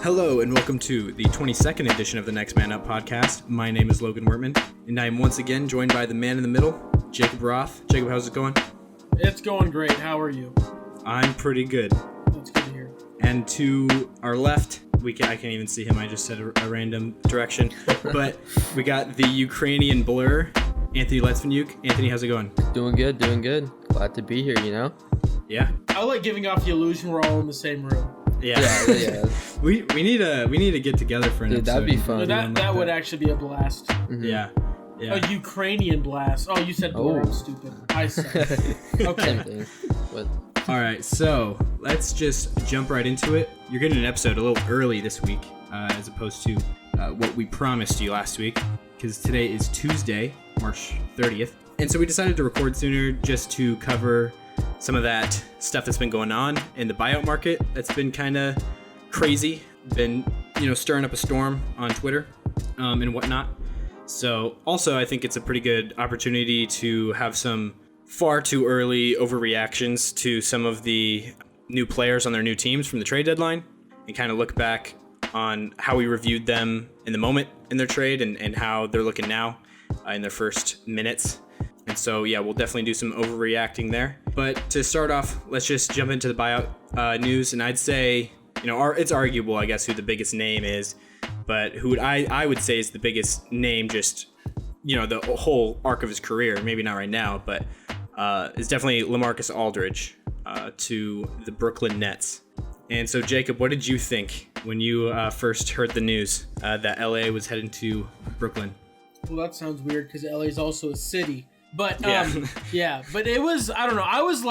Hello and welcome to the 22nd edition of the Next Man Up podcast. My name is Logan Wortman, and I am once again joined by the man in the middle, Jacob Roth. Jacob, how's it going? It's going great. How are you? I'm pretty good. That's good to hear. And to our left, I can't even see him. I just said a random direction. But we got the Ukrainian blur, Anthony Levtsenyuk. Anthony, how's it going? Doing good. Glad to be here, you know? Yeah. I like giving off the illusion we're all in the same room. Yeah. we need to get together for an Dude, episode. that'd be fun. That would actually be a blast. Mm-hmm. Yeah. A Ukrainian blast. Oh, you said blur. I'm stupid. I said. Okay. All right, so let's just jump right into it. You're getting an episode a little early this week, as opposed to what we promised you last week, because today is Tuesday, March 30th. And so we decided to record sooner just to cover some of that stuff that's been going on in the buyout market. That's been kind of crazy, been, stirring up a storm on Twitter and whatnot. So also, I think it's a pretty good opportunity to have some far too early overreactions to some of the new players on their new teams from the trade deadline and kind of look back on how we reviewed them in the moment in their trade and how they're looking now in their first minutes. And so, yeah, we'll definitely do some overreacting there. But to start off, let's just jump into the buyout news. And I'd say, it's arguable, I guess, who the biggest name is. But who I would say is the biggest name, just, the whole arc of his career. Maybe not right now, but is definitely LaMarcus Aldridge to the Brooklyn Nets. And so, Jacob, what did you think when you first heard the news that LA was heading to Brooklyn? Well, that sounds weird because LA is also a city. But yeah. But it was, I don't know. I wasn't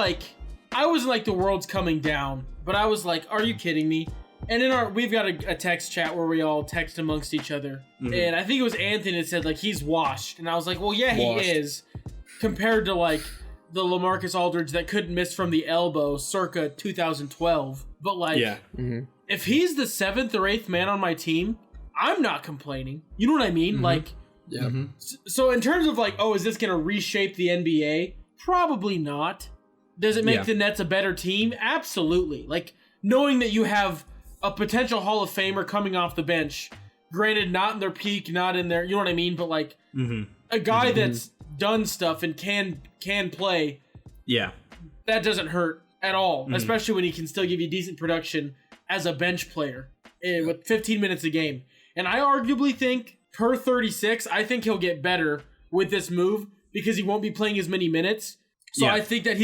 like the world's coming down, but I was like, are you kidding me? And we've got a text chat where we all text amongst each other. Mm-hmm. And I think it was Anthony that said, like, he's washed. And I was like, well, yeah, he is, compared to, like, the LaMarcus Aldridge that couldn't miss from the elbow circa 2012. But, like, if he's the 7th or 8th man on my team, I'm not complaining. You know what I mean? Mm-hmm. Like, yeah. Mm-hmm. So in terms of, like, is this going to reshape the NBA? Probably not. Does it make the Nets a better team? Absolutely. Like, knowing that you have a potential Hall of Famer coming off the bench, granted, not in their peak, not in their, you know what I mean? But, like, a guy that's done stuff and can play, that doesn't hurt at all, especially when he can still give you decent production as a bench player with 15 minutes a game. And I arguably think, per 36, I think he'll get better with this move because he won't be playing as many minutes. So I think that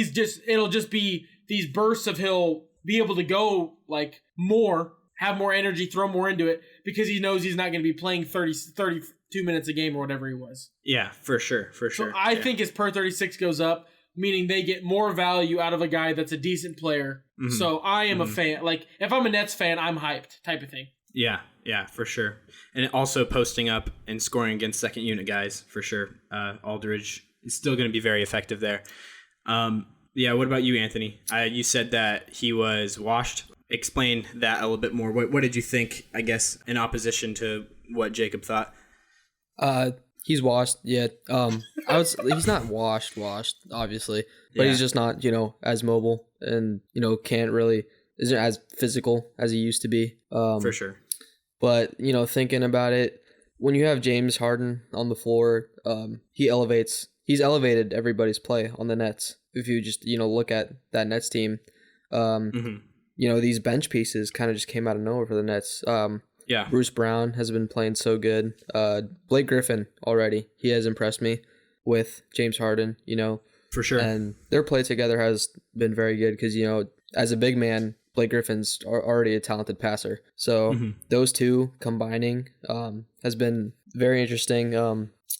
it'll just be these bursts of he'll be able to go, like, more, have more energy, throw more into it because he knows he's not going to be playing 32 minutes a game or whatever he was. Yeah, for sure. So I think his per 36 goes up, meaning they get more value out of a guy that's a decent player. Mm-hmm. So I am a fan. Like, if I'm a Nets fan, I'm hyped type of thing. Yeah, for sure. And also posting up and scoring against second unit guys, for sure. Aldridge is still going to be very effective there. What about you, Anthony? You said that he was washed. Explain that a little bit more. What did you think, I guess, in opposition to what Jacob thought? He's washed, yeah. He's not washed, obviously. But he's just not, as mobile and, isn't as physical as he used to be. For sure. But, thinking about it, when you have James Harden on the floor, he's elevated everybody's play on the Nets. If you just, look at that Nets team, these bench pieces kind of just came out of nowhere for the Nets. Bruce Brown has been playing so good. Blake Griffin already, he has impressed me with James Harden, For sure. And their play together has been very good because, as a big man, Blake Griffin's already a talented passer. So those two combining has been very interesting.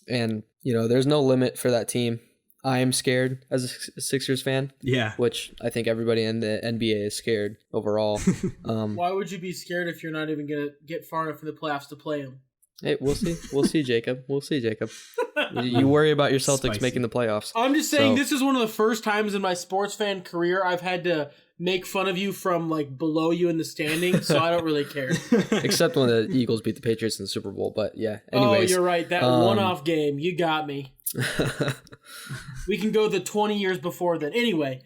And, there's no limit for that team. I am scared as a Sixers fan. Yeah. Which I think everybody in the NBA is scared overall. Why would you be scared if you're not even going to get far enough in the playoffs to play them? Hey, we'll see. We'll see, Jacob. You worry about your Celtics making the playoffs. I'm just saying this is one of the first times in my sports fan career I've had to make fun of you from, like, below you in the standings, so I don't really care. Except when the Eagles beat the Patriots in the Super Bowl, but yeah. Anyways, oh, you're right. That one-off game, you got me. We can go the 20 years before then. Anyway,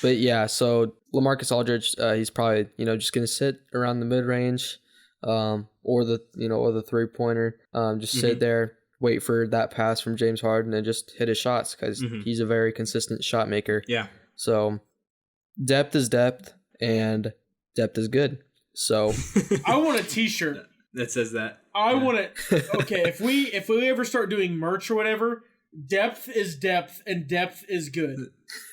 But yeah, so LaMarcus Aldridge, he's probably just gonna sit around the mid range, or the 3-pointer, just sit there, wait for that pass from James Harden and just hit his shots because he's a very consistent shot maker. Yeah. So depth is depth and depth is good. So I want a T-shirt that says that. I want to. Okay, if we ever start doing merch or whatever, depth is depth and depth is good.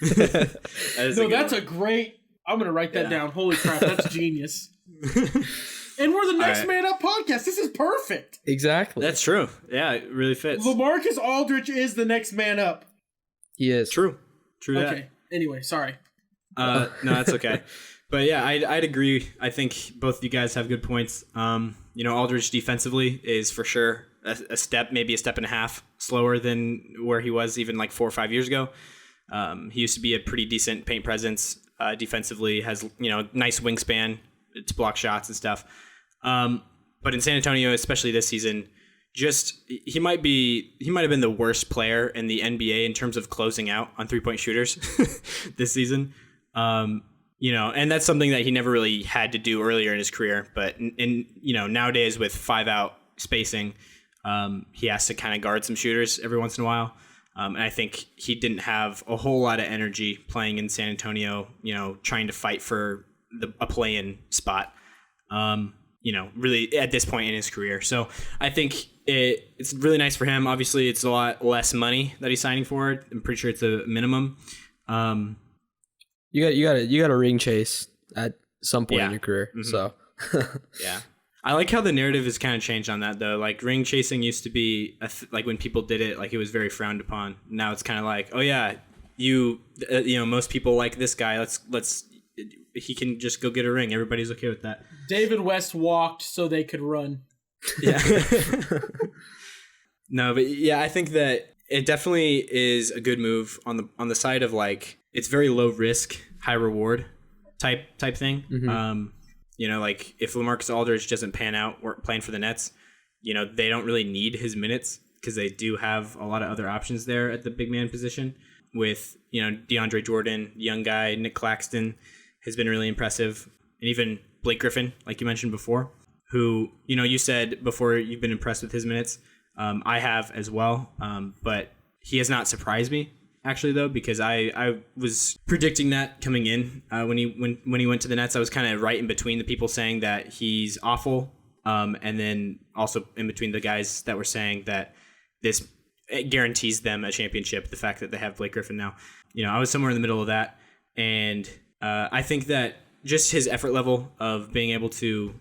That's a great. I'm gonna write that down. Holy crap, that's genius. And we're the Next Man Up podcast. This is perfect. Exactly. That's true. Yeah, it really fits. LaMarcus Aldridge is the next man up. He is. True. Okay. Anyway, sorry. No, that's okay. But yeah, I'd agree. I think both of you guys have good points. Aldridge defensively is for sure a step, maybe a step and a half slower than where he was even like 4 or 5 years ago. He used to be a pretty decent paint presence defensively, has nice wingspan to block shots and stuff. But in San Antonio, especially this season, he might have been the worst player in the NBA in terms of closing out on 3-point shooters this season. And that's something that he never really had to do earlier in his career. But nowadays with 5-out spacing, he has to kind of guard some shooters every once in a while. And I think he didn't have a whole lot of energy playing in San Antonio, trying to fight for a play-in spot, really at this point in his career. So I think it's really nice for him. Obviously, it's a lot less money that he's signing for. I'm pretty sure it's a minimum. You got a ring chase at some point in your career. Mm-hmm. So yeah, I like how the narrative has kind of changed on that though. Like ring chasing used to be like when people did it, like it was very frowned upon. Now it's kind of like, oh yeah, most people like this guy. Let's he can just go get a ring. Everybody's okay with that. David West walked so they could run. Yeah. No, but yeah, I think that it definitely is a good move on the side of like it's very low risk, high reward type thing. Mm-hmm. Like if LaMarcus Aldridge doesn't pan out playing for the Nets, they don't really need his minutes because they do have a lot of other options there at the big man position with, DeAndre Jordan, young guy, Nick Claxton has been really impressive. And even Blake Griffin, like you mentioned before, who, you said before you've been impressed with his minutes. I have as well. But he has not surprised me actually though, because I was predicting that coming in when he went to the Nets. I was kind of right in between the people saying that he's awful. And then also in between the guys that were saying that this guarantees them a championship. The fact that they have Blake Griffin now, I was somewhere in the middle of that. And I think that just his effort level of being able to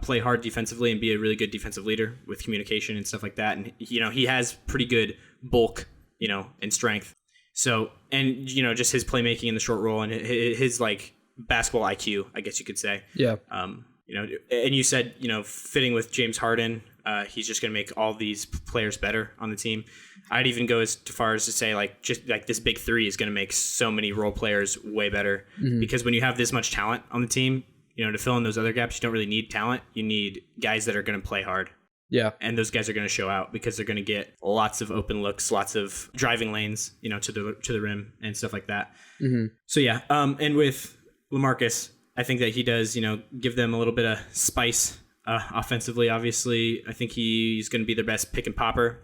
play hard defensively and be a really good defensive leader with communication and stuff like that. And, he has pretty good bulk, and strength. So, and, just his playmaking in the short roll and his like basketball IQ, I guess you could say. Yeah. And you said, fitting with James Harden, he's just going to make all these players better on the team. I'd even go as far as to say just like this big three is going to make so many role players way better because when you have this much talent on the team, to fill in those other gaps, you don't really need talent. You need guys that are going to play hard. Yeah. And those guys are going to show out because they're going to get lots of open looks, lots of driving lanes, to the rim and stuff like that. Mm-hmm. So yeah. And with LaMarcus, I think that he does, give them a little bit of spice offensively. Obviously, I think he's going to be their best pick and popper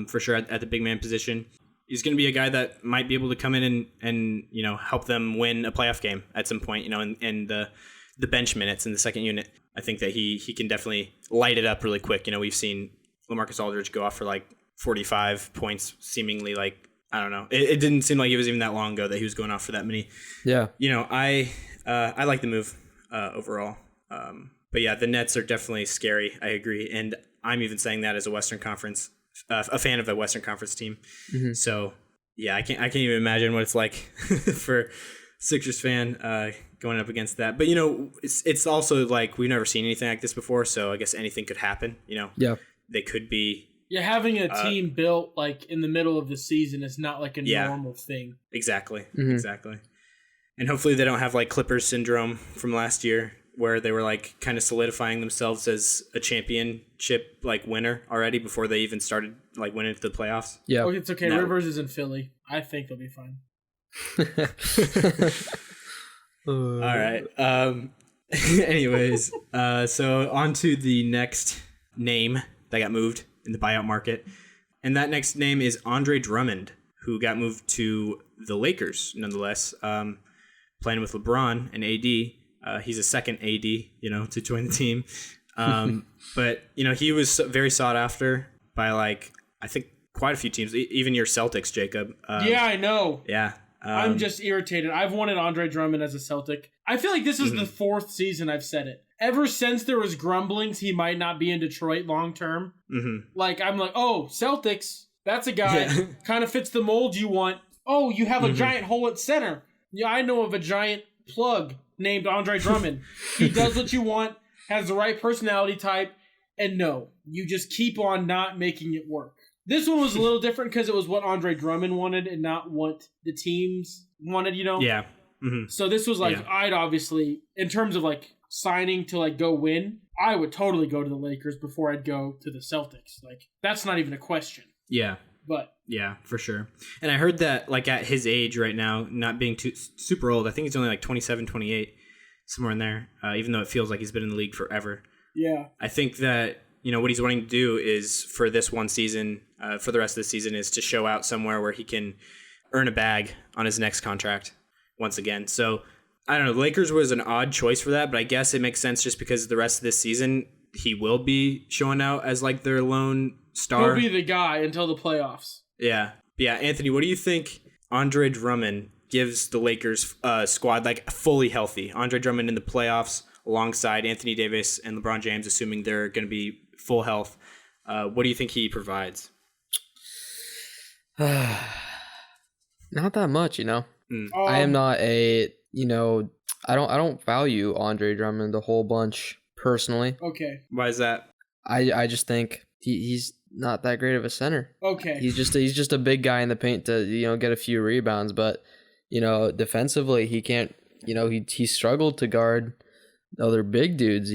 for sure at the big man position. He's going to be a guy that might be able to come in and help them win a playoff game at some point, in the bench minutes in the second unit. I think that he can definitely light it up really quick. We've seen LaMarcus Aldridge go off for like 45 points, seemingly like, I don't know. It didn't seem like it was even that long ago that he was going off for that many. Yeah. I like the move overall. But yeah, the Nets are definitely scary. I agree. And I'm even saying that as a Western Conference, a fan of a Western Conference team. Mm-hmm. So yeah, I can't even imagine what it's like for Sixers fan going up against that. But it's also like we've never seen anything like this before. So I guess anything could happen. Yeah, they could be. Yeah, having a team built like in the middle of the season is not like a normal thing. Exactly, exactly. And hopefully they don't have like Clippers syndrome from last year, where they were like kind of solidifying themselves as a championship like winner already before they even started like winning the playoffs. Yeah, it's okay. Rivers is in Philly. I think they'll be fine. All right. Anyways, so on to the next name that got moved in the buyout market. And that next name is Andre Drummond, who got moved to the Lakers, nonetheless, playing with LeBron and AD. He's a second AD, to join the team. But, he was very sought after by, I think quite a few teams, even your Celtics, Jacob. Yeah, I know. Yeah. I'm just irritated. I've wanted Andre Drummond as a Celtic. I feel like this is the fourth season I've said it. Ever since there was grumblings he might not be in Detroit long term. Mm-hmm. I'm like, oh, Celtics, that's a guy, kind of fits the mold you want. Oh, you have a giant hole at center. Yeah, I know of a giant plug named Andre Drummond. He does what you want, has the right personality type, and no, you just keep on not making it work. This one was a little different because it was what Andre Drummond wanted and not what the teams wanted, Yeah. Mm-hmm. So this was I'd obviously, in terms of signing to go win, I would totally go to the Lakers before I'd go to the Celtics. That's not even a question. Yeah. But yeah, for sure. And I heard that at his age right now, not being too super old, I think he's only 27, 28, somewhere in there, even though it feels like he's been in the league forever. Yeah. I think that, what he's wanting to do is for this one season, for the rest of the season, is to show out somewhere where he can earn a bag on his next contract once again. So, I don't know. The Lakers was an odd choice for that, but I guess it makes sense just because the rest of this season, he will be showing out as their lone star. He'll be the guy until the playoffs. Yeah. Yeah, Anthony, what do you think Andre Drummond gives the Lakers squad fully healthy? Andre Drummond in the playoffs alongside Anthony Davis and LeBron James, assuming they're going to be full health. What do you think he provides? Not that much, I am not a, I don't value Andre Drummond a whole bunch personally. Okay. Why is that? I just think he's not that great of a center. Okay. He's just a big guy in the paint to, get a few rebounds, but defensively he can't, he struggled to guard other big dudes,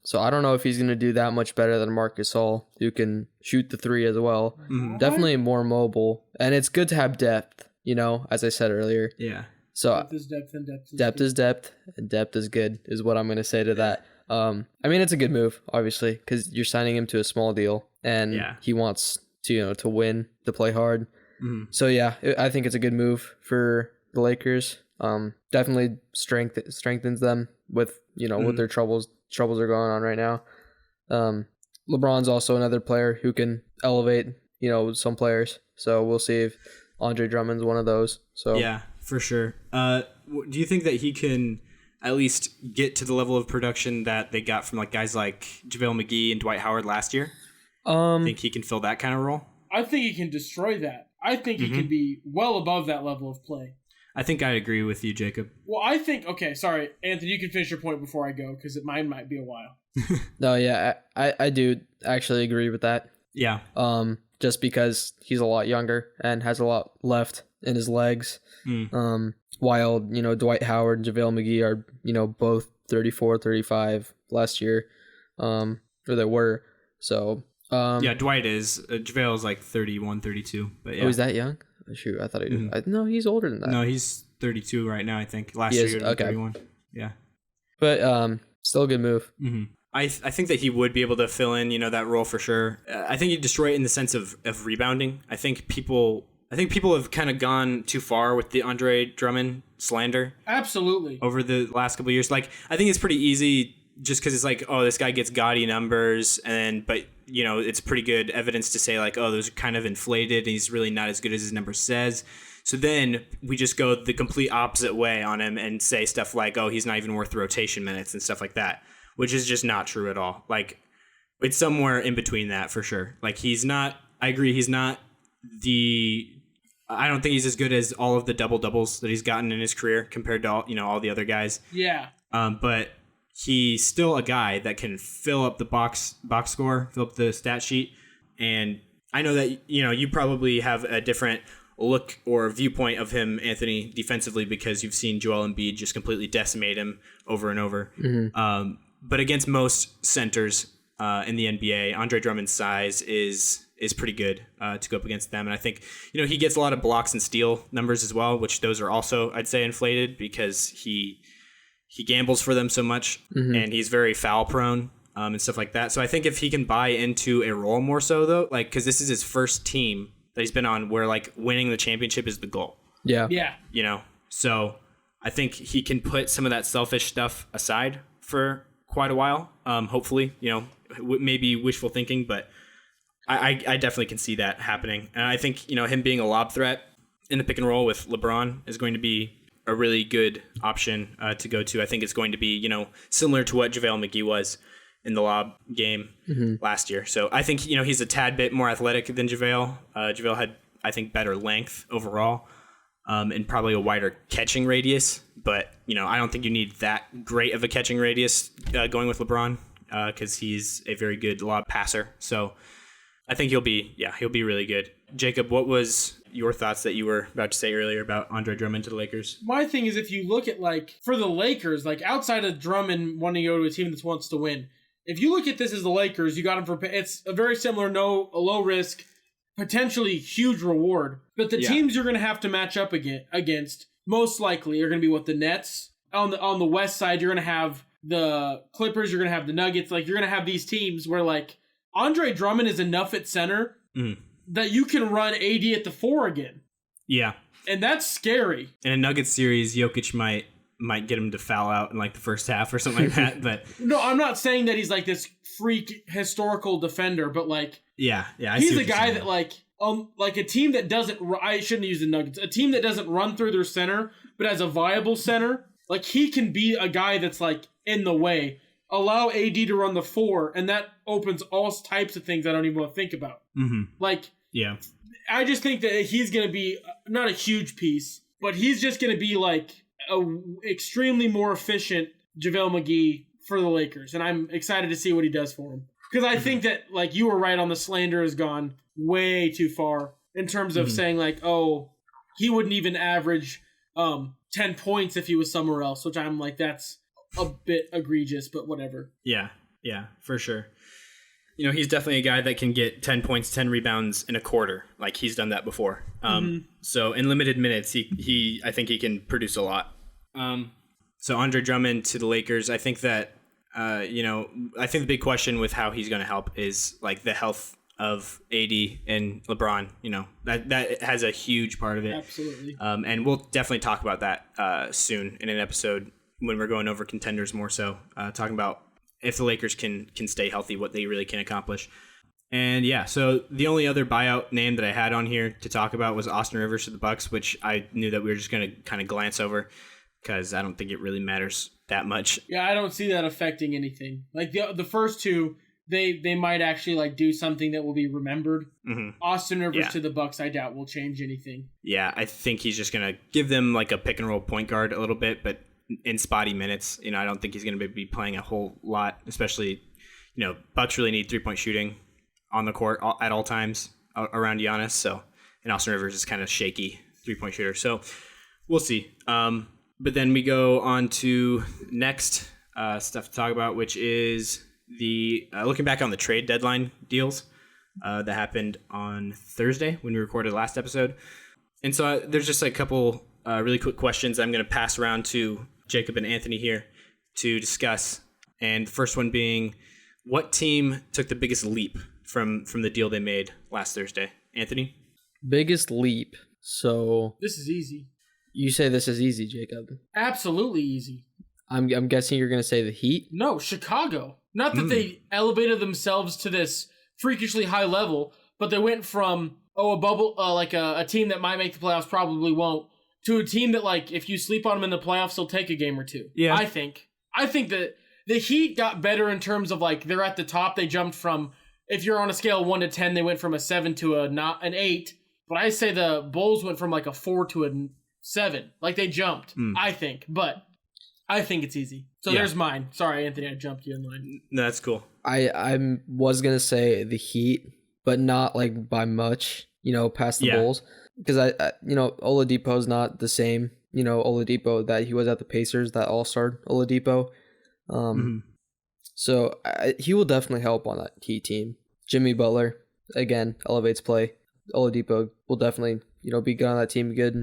So I don't know if he's going to do that much better than Marcus Gasol, who can shoot the three as well. Mm-hmm. Definitely more mobile, and it's good to have depth, as I said earlier. Yeah. So depth is depth and depth is depth good. is depth and depth is good is what I'm going to say to that. It's a good move, obviously, because you're signing him to a small deal, and he wants to, to win, to play hard. Mm-hmm. So yeah, I think it's a good move for the Lakers. Definitely strengthens them with, what their troubles are going on right now. LeBron's also another player who can elevate, some players. So we'll see if Andre Drummond's one of those. So yeah, for sure. Do you think that he can at least get to the level of production that they got from guys like JaVale McGee and Dwight Howard last year? Think he can fill that kind of role? I think he can destroy that. I think he can be well above that level of play. I think I agree with you, Jacob. Well, I think, okay, sorry, Anthony, you can finish your point before I go, because mine might be a while. No, yeah, I do actually agree with that. Yeah. Just because he's a lot younger and has a lot left in his legs. While, Dwight Howard and JaVale McGee are, both 34, 35 last year, or they were. So, yeah, Dwight is. JaVale is 31, 32. But yeah. Oh, he's that young? Shoot, I thought he was. No, he's older than that. No, he's 32 right now, I think. Last year he was 31. Yeah. But still a good move. Mm-hmm. I think that he would be able to fill in, that role for sure. I think he'd destroy it in the sense of rebounding. I think people have kind of gone too far with the Andre Drummond slander. Absolutely. Over the last couple of years. I think it's pretty easy just because it's oh, this guy gets gaudy numbers, but it's pretty good evidence to say oh, those are kind of inflated and he's really not as good as his number says. So then we just go the complete opposite way on him and say stuff oh, he's not even worth the rotation minutes and stuff like that, which is just not true at all. It's somewhere in between that for sure. He's not, I agree, he's not I don't think he's as good as all of the double-doubles that he's gotten in his career compared to all the other guys. Yeah. But he's still a guy that can fill up the box score, fill up the stat sheet. And I know that, you probably have a different look or viewpoint of him, Anthony, defensively, because you've seen Joel Embiid just completely decimate him over and over. Mm-hmm. But against most centers in the NBA, Andre Drummond's size is is pretty good to go up against them. And I think, he gets a lot of blocks and steal numbers as well, which those are also, I'd say, inflated because he gambles for them so much, and he's very foul prone and stuff like that. So I think if he can buy into a role more so, though, like, because this is his first team that he's been on where, like, winning the championship is the goal. Yeah. So I think he can put some of that selfish stuff aside for quite a while. Hopefully, maybe wishful thinking, but I definitely can see that happening. And I think, him being a lob threat in the pick and roll with LeBron is going to be a really good option to go to. I think it's going to be, similar to what JaVale McGee was in the lob game last year. So I think, he's a tad bit more athletic than JaVale. JaVale had, I think, better length overall and probably a wider catching radius. But, I don't think you need that great of a catching radius going with LeBron because he's a very good lob passer. So I think he'll be really good. Jacob, what was your thoughts that you were about to say earlier about Andre Drummond to the Lakers? My thing is, if you look at, like, for the Lakers, like, outside of Drummond wanting to go to a team that wants to win, if you look at this as the Lakers, you got him for, it's a very similar, a low risk, potentially huge reward. But the teams you're going to have to match up against, most likely, are going to be the Nets. On the west side, you're going to have the Clippers, you're going to have the Nuggets. Like, you're going to have these teams where, like, Andre Drummond is enough at center that you can run AD at the 4 again. Yeah. And that's scary. In a Nuggets series, Jokic might get him to foul out in, like, the first half or something like that. But no, I'm not saying that he's, like, this freak historical defender, but, like, he's a guy that, like a team that doesn't, I shouldn't use the Nuggets, a team that doesn't run through their center, but has a viable center, like, he can be a guy that's, like, in the way. Allow AD to run the 4, and that opens all types of things I don't even want to think about. Like, I just think that he's going to be not a huge piece, but he's just going to be, like, a extremely more efficient JaVale McGee for the Lakers, and I'm excited to see what he does for him. Because I think that, like, you were right on the slander has gone way too far in terms of saying, like, oh, he wouldn't even average 10 points if he was somewhere else, which I'm like, that's a bit egregious, but whatever. Yeah, for sure. He's definitely a guy that can get 10 points, 10 rebounds in a quarter. Like, he's done that before. So in limited minutes, I think he can produce a lot. So Andre Drummond to the Lakers, I think that, I think the big question with how he's going to help is, like, the health of AD and LeBron. That has a huge part of it. Absolutely. And we'll definitely talk about that soon in an episode when we're going over contenders more so, talking about if the Lakers can stay healthy, what they really can accomplish. And so the only other buyout name that I had on here to talk about was Austin Rivers to the Bucks, which I knew that we were just going to kind of glance over because I don't think it really matters that much. Yeah, I don't see that affecting anything. Like, the first two, they might actually, like, do something that will be remembered. Austin Rivers to the Bucks, I doubt will change anything. Yeah, I think he's just going to give them, like, a pick and roll point guard a little bit, but in spotty minutes. I don't think he's going to be playing a whole lot, especially, Bucks really need 3-point shooting on the court at all times around Giannis. So, and Austin Rivers is kind of shaky 3-point shooter. So we'll see. But then we go on to next stuff to talk about, which is the looking back on the trade deadline deals that happened on Thursday when we recorded the last episode. And so there's just a couple really quick questions I'm going to pass around to Jacob and Anthony here to discuss. And the first one being, what team took the biggest leap from the deal they made last Thursday? Anthony? Biggest leap. So this is easy. You say this is easy, Jacob. Absolutely easy. I'm guessing you're going to say the Heat? No, Chicago. Not that they elevated themselves to this freakishly high level, but they went from, a bubble, like a team that might make the playoffs, probably won't, to a team that, like, if you sleep on them in the playoffs, they'll take a game or two. Yeah. I think that the Heat got better in terms of, like, they're at the top. They jumped from, if you're on a scale of 1 to 10, they went from a 7 to an 8. But I say the Bulls went from, like, a 4 to a 7. Like, they jumped, I think. But I think it's easy. So there's mine. Sorry, Anthony, I jumped you in line. No, that's cool. I was going to say the Heat, but not, like, by much, past the Bulls. Because, Oladipo's not the same, Oladipo that he was at the Pacers, that all-star Oladipo. So he will definitely help on that Heat team. Jimmy Butler, again, elevates play. Oladipo will definitely, be good on that team. Good,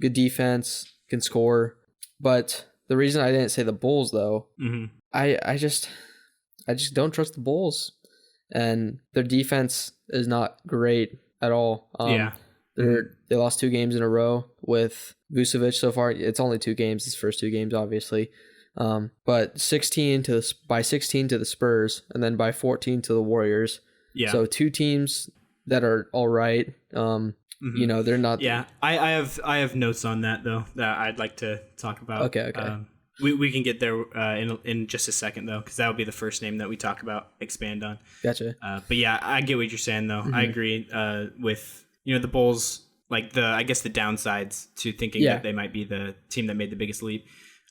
good defense, can score. But the reason I didn't say the Bulls, though, I just don't trust the Bulls. And their defense is not great at all. They lost 2 games in a row with Vucevic so far. It's only 2 games, his first 2 games, obviously. But 16 to the Spurs, and then by 14 to the Warriors. Yeah. So 2 teams that are all right. They're not. Yeah, I have notes on that though that I'd like to talk about. Okay. We can get there in just a second though, because that would be the first name that we talk about, expand on. Gotcha. But yeah, I get what you're saying though. I agree with the Bulls, like I guess the downsides to thinking that they might be the team that made the biggest leap.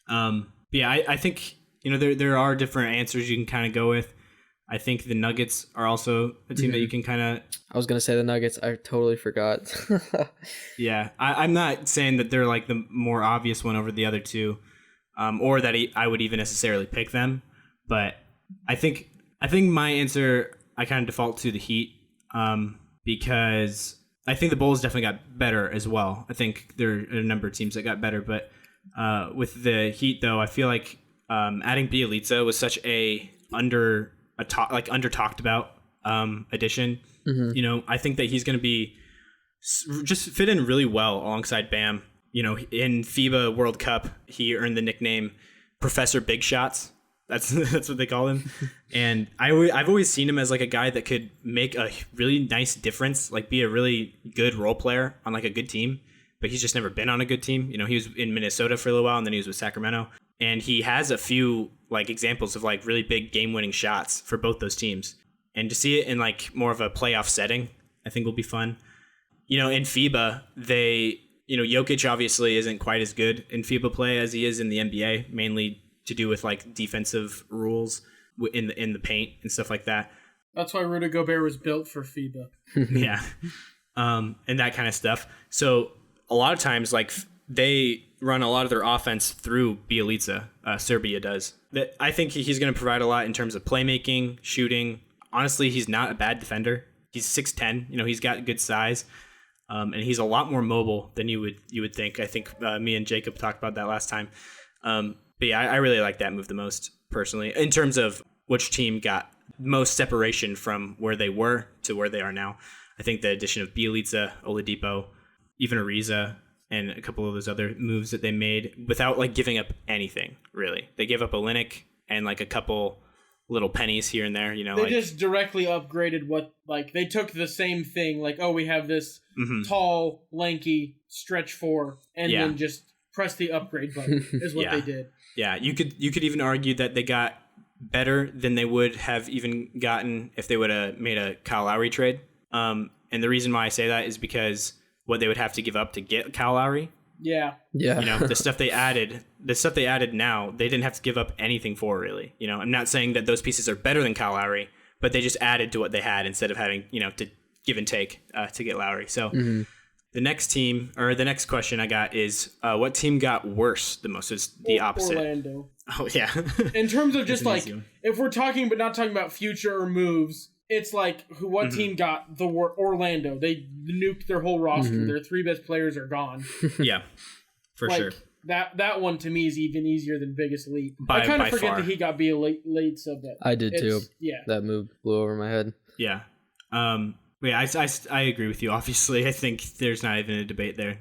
But yeah, I think there are different answers you can kind of go with. I think the Nuggets are also a team that you can kind of... I was going to say the Nuggets. I totally forgot. Yeah. I'm not saying that they're like the more obvious one over the other two, or that I would even necessarily pick them. But I think my answer, I kind of default to the Heat, because I think the Bulls definitely got better as well. I think there are a number of teams that got better. But with the Heat, though, I feel like adding Bjelica was such under talked about addition. I think that he's going to be just fit in really well alongside Bam. In FIBA World Cup, he earned the nickname Professor Big Shots. That's what they call him. And I've always seen him as like a guy that could make a really nice difference, like be a really good role player on like a good team. But he's just never been on a good team. He was in Minnesota for a little while, and then he was with Sacramento. And he has a few like examples of like really big game-winning shots for both those teams. And to see it in like more of a playoff setting, I think will be fun. In FIBA, Jokic obviously isn't quite as good in FIBA play as he is in the NBA, mainly to do with like defensive rules in the paint and stuff like that. That's why Rudy Gobert was built for FIBA. Yeah. And that kind of stuff. So a lot of times, like, they run a lot of their offense through Bjelica. Serbia does. I think he's going to provide a lot in terms of playmaking, shooting. Honestly, he's not a bad defender. He's 6'10". He's got good size, and he's a lot more mobile than you would think. I think me and Jacob talked about that last time. But yeah, I really like that move the most personally in terms of which team got most separation from where they were to where they are now. I think the addition of Bjelica, Oladipo, even Ariza, and a couple of those other moves that they made without like giving up anything, really. They gave up Olynyk and like a couple little pennies here and there, They just directly upgraded they took the same thing, like, oh, we have this tall, lanky stretch 4, and then just press the upgrade button is what they did. Yeah, you could even argue that they got better than they would have even gotten if they would have made a Kyle Lowry trade. And the reason why I say that is because what they would have to give up to get Kyle Lowry. Yeah. The stuff they added now, they didn't have to give up anything for, really. I'm not saying that those pieces are better than Kyle Lowry, but they just added to what they had instead of having, to give and take to get Lowry. So the next question I got is, what team got worse the most? Is the opposite. Orlando. Oh, yeah. In terms of just like, if we're talking, but not talking about future or moves, it's like what team got the Orlando? They nuked their whole roster. Their 3 best players are gone. Yeah, for sure. That one to me is even easier than biggest leap. I kind of forget that he got be a late sub. I did too. Yeah, that move blew over my head. Yeah. I agree with you. Obviously, I think there's not even a debate there.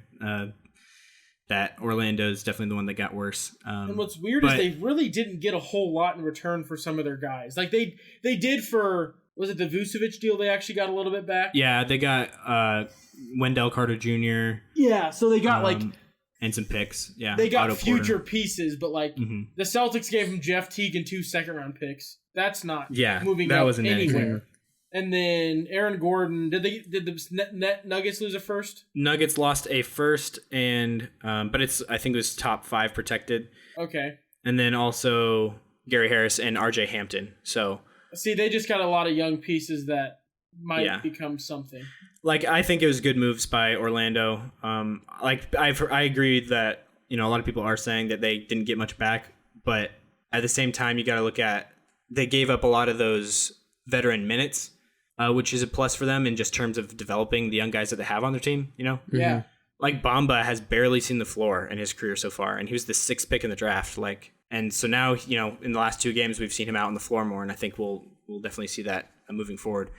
That Orlando is definitely the one that got worse. And what's weird is they really didn't get a whole lot in return for some of their guys. Like they did for. Was it the Vucevic deal they actually got a little bit back? Yeah, they got Wendell Carter Jr. Yeah, so they got and some picks. Yeah, they got future pieces, but the Celtics gave them Jeff Teague and 2 second-round picks. That's not moving that wasn't anywhere. Anything. And then Aaron Gordon. Did the Nuggets lose a first? Nuggets lost a first, and but I think it was top 5 protected. Okay. And then also Gary Harris and RJ Hampton. So. See, they just got a lot of young pieces that might become something. Like, I think it was good moves by Orlando. I agree that, a lot of people are saying that they didn't get much back, but at the same time, you got to look at, they gave up a lot of those veteran minutes which is a plus for them in just terms of developing the young guys that they have on their team, you know? Yeah. Like Bamba has barely seen the floor in his career so far, and he was the 6th pick in the draft. And so now, you know, in the last 2 games, we've seen him out on the floor more, and I think we'll definitely see that moving forward.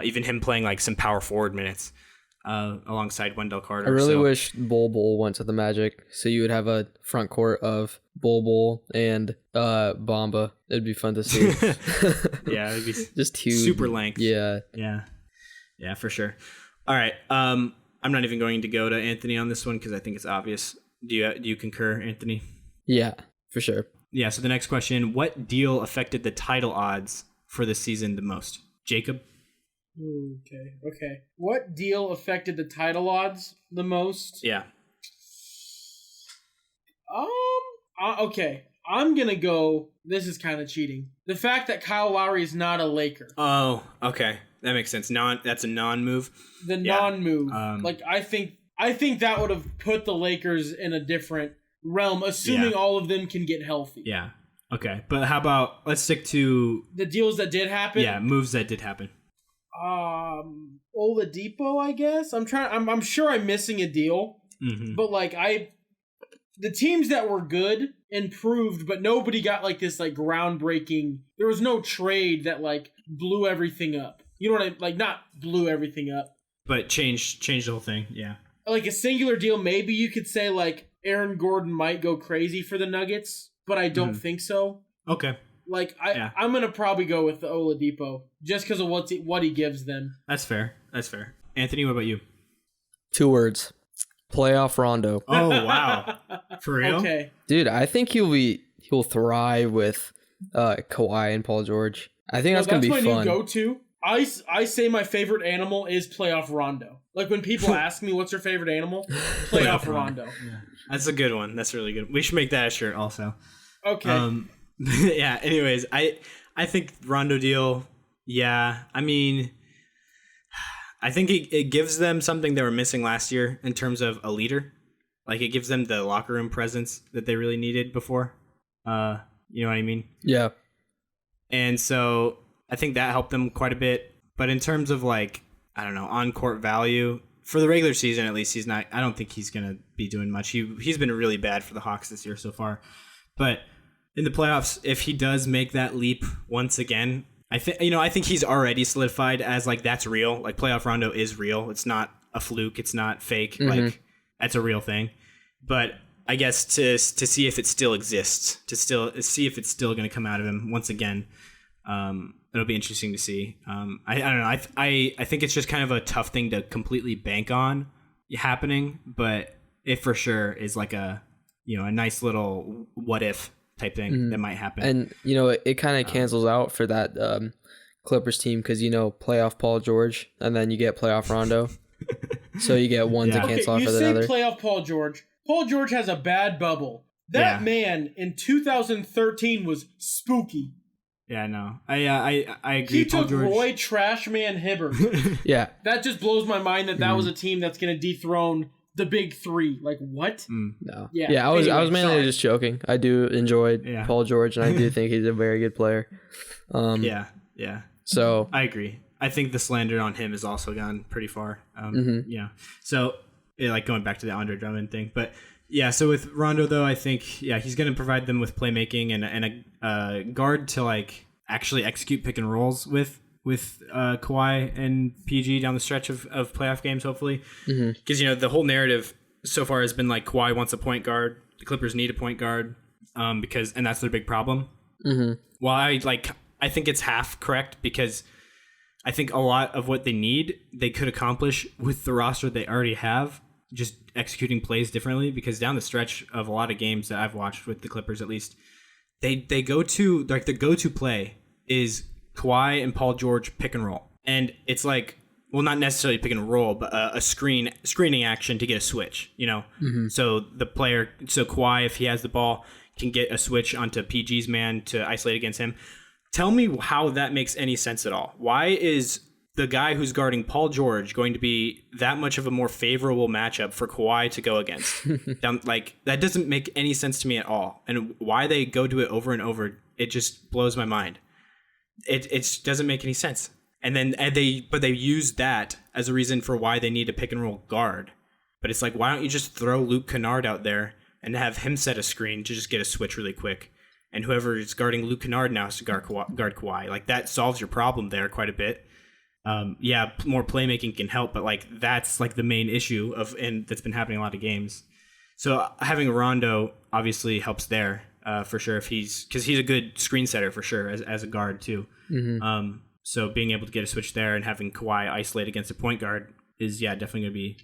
Even him playing like some power forward minutes alongside Wendell Carter. I really wish Bol went to the Magic, so you would have a front court of Bol and Bamba. It'd be fun to see. Yeah, it'd be just huge, super length. Yeah, for sure. All right, I'm not even going to go to Anthony on this one because I think it's obvious. Do you concur, Anthony? Yeah, for sure. Yeah. So the next question: what deal affected the title odds for this season the most? Jacob. Okay. What deal affected the title odds the most? Yeah. Okay. I'm gonna go. This is kind of cheating. The fact that Kyle Lowry is not a Laker. Oh, okay, that makes sense. That's a non-move. The non-move. I think that would have put the Lakers in a different realm, assuming all of them can get healthy. Yeah. Okay, but how about let's stick to the deals that did happen? Yeah, moves that did happen. Oladipo, I guess. I'm sure I'm missing a deal, but the teams that were good improved, but nobody got like this like groundbreaking. There was no trade that like blew everything up. You know what I like? Not blew everything up, but changed the whole thing. Yeah, like a singular deal. Maybe you could say like Aaron Gordon might go crazy for the Nuggets, but I don't think so. Okay. Like I'm gonna probably go with the Oladipo just because of what he gives them. That's fair. Anthony, what about you? 2 words: playoff Rondo. Oh wow, for real? Okay, dude, I think he'll thrive with Kawhi and Paul George. I think that's gonna be fun. That's my new go-to. I say my favorite animal is playoff Rondo. Like when people ask me what's your favorite animal, playoff Rondo. Yeah. That's a good one. That's really good. We should make that a shirt also. Okay. Yeah. Anyways, I think Rondo deal. Yeah. I mean, I think it gives them something they were missing last year in terms of a leader. Like it gives them the locker room presence that they really needed before. You know what I mean? Yeah. And so I think that helped them quite a bit. But in terms of like, I don't know, on court value for the regular season, at least he's not. I don't think he's gonna be doing much. He's been really bad for the Hawks this year so far. But in the playoffs, if he does make that leap once again, I think he's already solidified as like that's real. Like playoff Rondo is real. It's not a fluke. It's not fake. Like that's a real thing. But I guess to see if it still exists, to still see if it's still going to come out of him once again, it'll be interesting to see. I don't know. I think it's just kind of a tough thing to completely bank on happening, but it for sure is like a nice little what if type thing that might happen. And it kind of cancels out for that Clippers team because playoff Paul George and then you get playoff Rondo, so you get one to cancel out for the other. You say playoff Paul George. Paul George has a bad bubble. That man in 2013 was spooky. Yeah, no, I agree. He took Roy Trashman Hibbert. Yeah, that just blows my mind that was a team that's going to dethrone the big three. Like what? No. Yeah. I was mainly just joking. I do enjoy Paul George, and I do think he's a very good player. Yeah. So I agree. I think the slander on him has also gone pretty far. Yeah. So like going back to the Andre Drummond thing, but yeah. So with Rondo though, I think he's going to provide them with playmaking and a guard to like actually execute pick and rolls with Kawhi and PG down the stretch of playoff games, hopefully. Because, the whole narrative so far has been like Kawhi wants a point guard. The Clippers need a point guard and that's their big problem. Well, I think it's half correct because I think a lot of what they need, they could accomplish with the roster they already have, just executing plays differently because down the stretch of a lot of games that I've watched with the Clippers, at least, they go to, like the go-to play is Kawhi and Paul George pick and roll. And it's like, well, not necessarily pick and roll, but a screening action to get a switch, So so Kawhi, if he has the ball, can get a switch onto PG's man to isolate against him. Tell me how that makes any sense at all. Why is the guy who's guarding Paul George going to be that much of a more favorable matchup for Kawhi to go against? That doesn't make any sense to me at all. And why they go to it over and over, it just blows my mind. It doesn't make any sense. But they use that as a reason for why they need a pick and roll guard. But it's like, why don't you just throw Luke Kennard out there and have him set a screen to just get a switch really quick? And whoever is guarding Luke Kennard now has to guard Kawhi. Like, that solves your problem there quite a bit. More playmaking can help, but like that's like the main issue and that's been happening in a lot of games. So having Rondo obviously helps there for sure because he's a good screen setter for sure as a guard too. Mm-hmm. So being able to get a switch there and having Kawhi isolate against a point guard is definitely going to be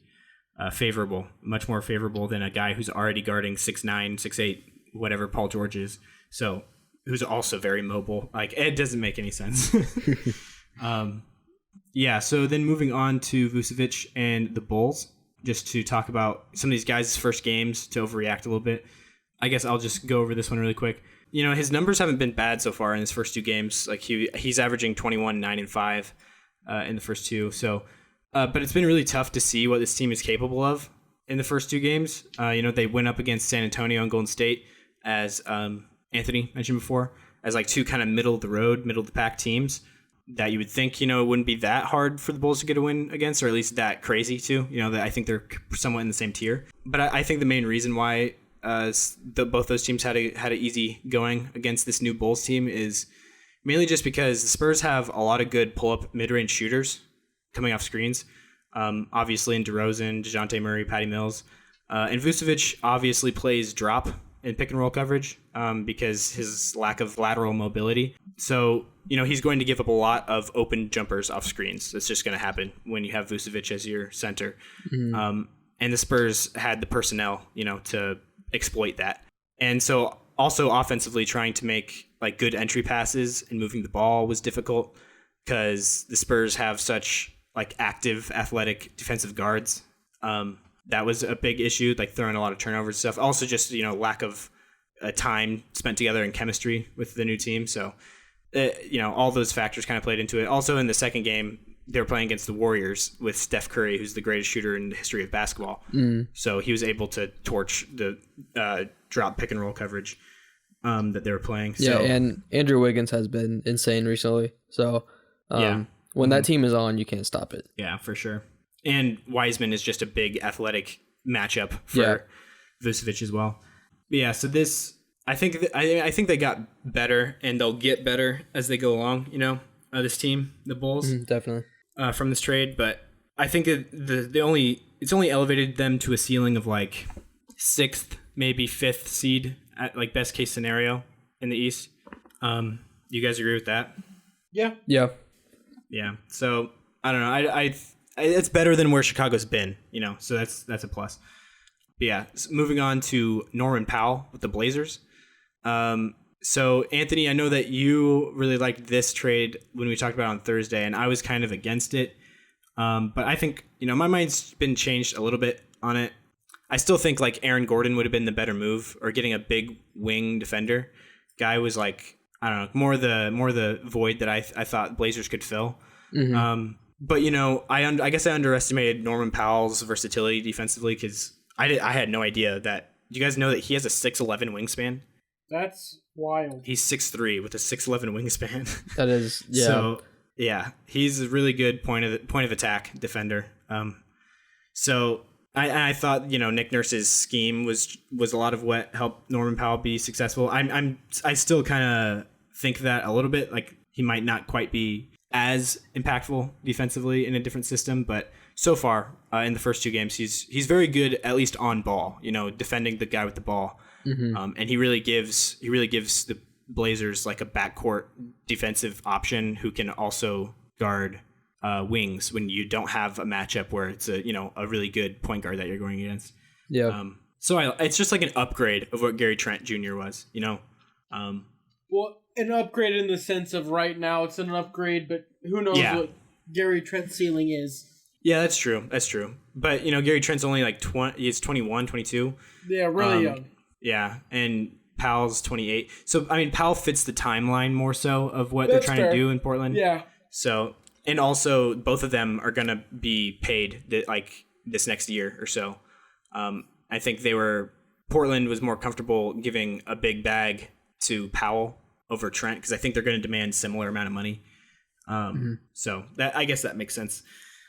favorable, much more favorable than a guy who's already guarding 6'9", 6'8", whatever Paul George is. So who's also very mobile. Like, it doesn't make any sense. So then moving on to Vucevic and the Bulls, just to talk about some of these guys' first games to overreact a little bit. I guess I'll just go over this one really quick. You know, his numbers haven't been bad so far in his first two games. Like, he's averaging 21, 9, and 5 in the first two. So, but it's been really tough to see what this team is capable of in the first two games. They went up against San Antonio and Golden State, as Anthony mentioned before, as like two kind of middle of the pack teams that you would think, it wouldn't be that hard for the Bulls to get a win against, or at least that crazy too. That I think they're somewhat in the same tier. But I think the main reason why both those teams had a easy going against this new Bulls team is mainly just because the Spurs have a lot of good pull-up mid-range shooters coming off screens. Obviously in DeRozan, DeJounte Murray, Patty Mills. And Vucevic obviously plays drop in pick and roll coverage because his lack of lateral mobility. So, he's going to give up a lot of open jumpers off screens. That's just going to happen when you have Vucevic as your center. Mm-hmm. And the Spurs had the personnel, to exploit that. And so also offensively trying to make like good entry passes and moving the ball was difficult because the Spurs have such like active athletic defensive guards. That was a big issue, like throwing a lot of turnovers and stuff. Also just, lack of time spent together and chemistry with the new team. So, all those factors kind of played into it. Also in the second game, they were playing against the Warriors with Steph Curry, who's the greatest shooter in the history of basketball. Mm. So he was able to torch the drop pick and roll coverage that they were playing. Yeah, and Andrew Wiggins has been insane recently. So when that team is on, you can't stop it. Yeah, for sure. And Wiseman is just a big athletic matchup for Vucevic as well. But yeah, so this, I think they got better, and they'll get better as they go along. This team, the Bulls, definitely from this trade. But I think it's only elevated them to a ceiling of like 6th, maybe 5th seed at like best case scenario in the East. You guys agree with that? Yeah. Yeah. So I don't know. It's better than where Chicago's been, so that's a plus. But yeah, moving on to Norman Powell with the Blazers. So Anthony, I know that you really liked this trade when we talked about it on Thursday, and I was kind of against it. But I think, my mind's been changed a little bit on it. I still think like Aaron Gordon would have been the better move, or getting a big wing defender. Guy was like, I don't know, more the void that I thought Blazers could fill. Mm-hmm. But, I guess I underestimated Norman Powell's versatility defensively because I had no idea that. Do you guys know that he has a 6'11" wingspan? That's wild. He's 6'3" with a 6'11" wingspan. That is, yeah. So, yeah, he's a really good point of attack defender. So I thought, Nick Nurse's scheme was a lot of what helped Norman Powell be successful. I still kind of think that a little bit, like he might not quite be as impactful defensively in a different system, but so far in the first two games, he's very good, at least on ball, defending the guy with the ball. Mm-hmm. And he really gives the Blazers like a backcourt defensive option who can also guard wings when you don't have a matchup where it's a really good point guard that you're going against. Yeah. So it's just like an upgrade of what Gary Trent Jr. was, Well, an upgrade in the sense of right now it's an upgrade, but who knows what Gary Trent's ceiling is. Yeah, that's true. But, Gary Trent's only like 20, he's 21, 22. Yeah, really young. Yeah, and Powell's 28. So, Powell fits the timeline more so of what they're trying to do in Portland. Yeah. So, and also both of them are going to be paid like this next year or so. I think Portland was more comfortable giving a big bag to Powell over Trent because I think they're going to demand similar amount of money. So that, I guess that makes sense.